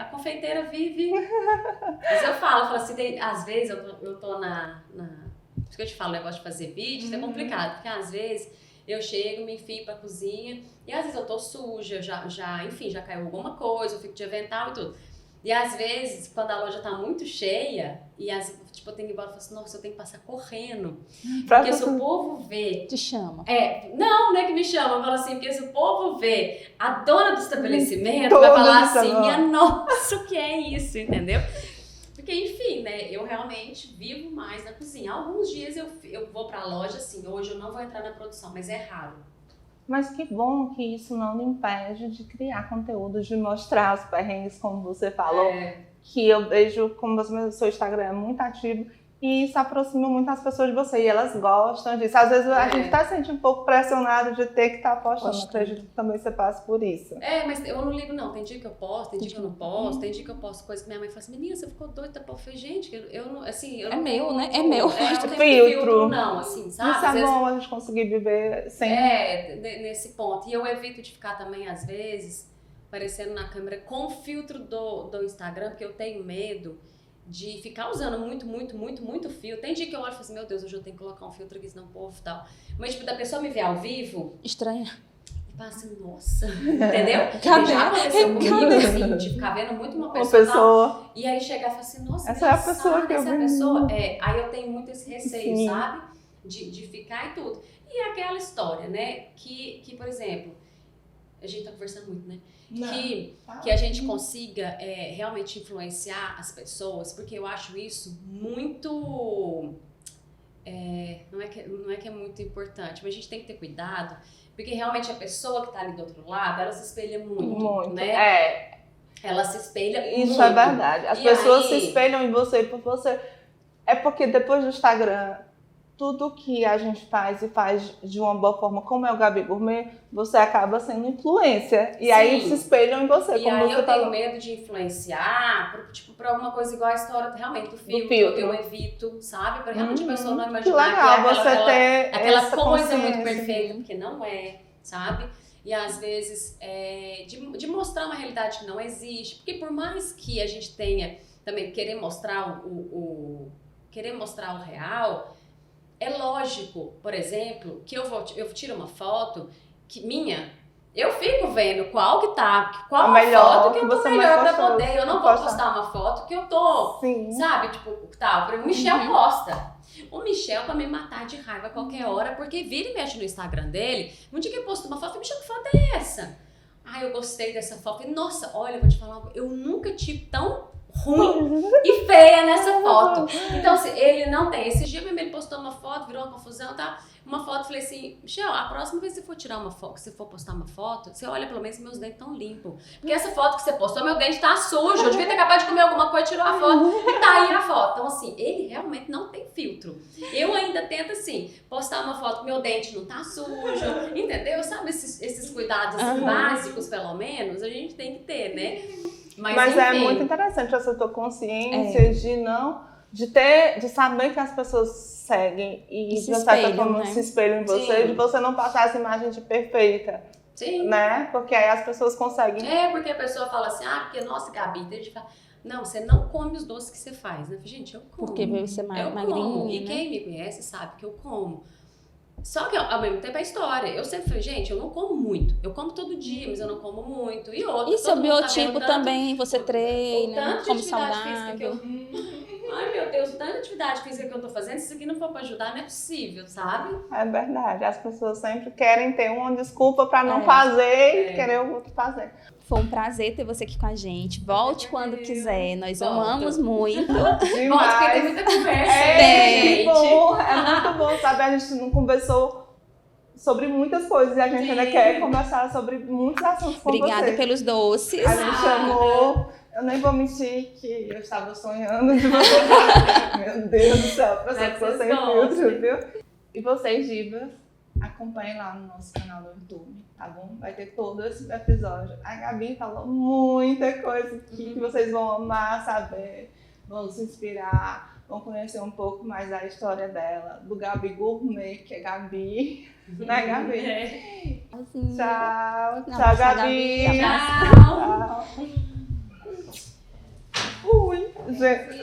a confeiteira vive... Mas eu falo assim, às vezes eu tô na... Por isso que eu te falo, o negócio de fazer vídeo, é complicado. Porque, às vezes, eu chego, me enfio pra cozinha. E, às vezes, eu tô suja, enfim, já caiu alguma coisa, eu fico de avental e tudo. E às vezes, quando a loja tá muito cheia, e tipo, eu tenho que ir embora e falo assim, nossa, eu tenho que passar correndo. Porque se o povo vê... Te chama. Não é que me chama, eu falo assim, porque se o povo vê a dona do estabelecimento, vai falar assim, minha nossa, o que é isso, entendeu? Porque, enfim, né, eu realmente vivo mais na cozinha. Alguns dias eu vou pra loja, assim, hoje eu não vou entrar na produção, mas é raro. Mas que bom que isso não lhe impede de criar conteúdo, de mostrar os perrengues, como você falou. Que eu vejo, como o seu Instagram é muito ativo, e isso aproxima muito as pessoas de você, e elas gostam disso. Às vezes a gente tá sentindo um pouco pressionado de ter que estar postando. Acredito que também você passa por isso. Mas eu não ligo não, tem dia que eu posto, tem dia que eu não posto, tem dia que eu posto coisa que minha mãe fala assim, menina, você ficou doida, eu falei, gente, eu não, assim, eu não meu, tenho, né? É meu. Eu não tenho Filtro. não, assim, sabe? Isso é bom a gente conseguir viver sem... Nesse ponto. E eu evito de ficar também, às vezes, aparecendo na câmera com o filtro do Instagram, porque eu tenho medo de ficar usando muito filtro. Tem dia que eu olho e falo assim, meu Deus, hoje eu tenho que colocar um filtro aqui, senão o povo e tal. Mas, tipo, da pessoa me ver ao vivo... Estranha. E fala assim, nossa, entendeu? Cadê? Já aconteceu comigo, assim, de ficar vendo muito uma pessoa. pessoa. E aí chegar e falar assim, nossa, essa é a pessoa que eu essa é a vi. pessoa. Aí eu tenho muito esse receio, Sim. sabe? De ficar e tudo. E aquela história, né? Que, por exemplo, a gente tá conversando muito, né? Que a gente consiga realmente influenciar as pessoas, porque eu acho isso muito... não é que é muito importante, mas a gente tem que ter cuidado, porque realmente a pessoa que tá ali do outro lado, ela se espelha muito, né? Ela se espelha muito. Isso é verdade. As E pessoas aí... se espelham em você por você. É porque depois do Instagram, tudo que a gente faz e faz de uma boa forma, como é o Gabi Gourmet, você acaba sendo influência. E aí se espelham em você, e como aí você eu falou. tenho medo de influenciar, por alguma coisa igual a história realmente do filtro. Eu evito, sabe? Pra realmente a pessoa não imaginar que legal, que você ter aquela essa coisa muito consciência. perfeita, porque não é, sabe? E às vezes de mostrar uma realidade que não existe, porque por mais que a gente tenha também querer mostrar querer mostrar o real, é lógico, por exemplo, que eu tiro uma foto eu fico vendo qual a melhor, foto que eu tô você melhor mais pra poder. Eu não vou postar. postar uma foto que eu tô, sabe, tipo, o Michel posta. O Michel pra me matar de raiva a qualquer hora, porque vira e mexe no Instagram dele. Um dia que ele postou uma foto, Michel, que foto é essa? Eu gostei dessa foto. E, nossa, olha, eu vou te falar, eu nunca tive tão ruim e feia nessa foto. Então, assim, ele não tem. Esse dia mesmo ele postou uma foto, virou uma confusão e tal. Uma foto, falei assim, Michel, a próxima vez que você for tirar uma foto, se for postar uma foto, você olha pelo menos meus dentes estão limpos. Porque essa foto que você postou, meu dente tá sujo. Eu devia ter acabado de comer alguma coisa, tirou a foto e tá aí a foto. Então, assim, ele realmente não tem filtro. Eu ainda tento, assim, postar uma foto que meu dente não tá sujo, entendeu? Sabe, esses cuidados assim, básicos, pelo menos, a gente tem que ter, né? Mas é muito interessante essa tua consciência de saber que as pessoas seguem e de certa forma se espelham em você, de você não passar essa imagem de perfeita. Sim. Né? Porque aí as pessoas conseguem. Porque a pessoa fala assim, porque nossa, Gabi, deixa eu falar. Não, você não come os doces que você faz, né? Gente, eu como. Porque veio ser magrinha, E quem me conhece sabe que eu como. Só que ao mesmo tempo é história. Eu sempre falei, gente, eu não como muito. Eu como todo dia, mas eu não como muito. E outra, e seu biotipo também, você treina, come saudável. Ai, meu Deus, tanta atividade física que eu tô fazendo, se isso aqui não for pra ajudar, não é possível, sabe? É verdade. As pessoas sempre querem ter uma desculpa pra não fazer e querer o outro fazer. Foi um prazer ter você aqui com a gente. Volte quando quiser. Nós amamos muito. Volte, porque tem muita conversa. É muito bom, sabe? A gente não conversou sobre muitas coisas e a gente ainda quer conversar sobre muitos assuntos com Obrigada você. pelos doces. A gente amou. Eu nem vou mentir que eu estava sonhando de você. Meu Deus do céu, a pessoa ficou sem filtro, viu? E vocês, divas, acompanhem lá no nosso canal do YouTube, tá bom? Vai ter todo esse episódio. A Gabi falou muita coisa aqui que vocês vão amar saber, vão se inspirar, vão conhecer um pouco mais da história dela, do Gabi Gourmet, que é Gabi. Né, Gabi? É. Tchau, Não, tchau, Gabi. Gabi. Tchau. Ui, gente.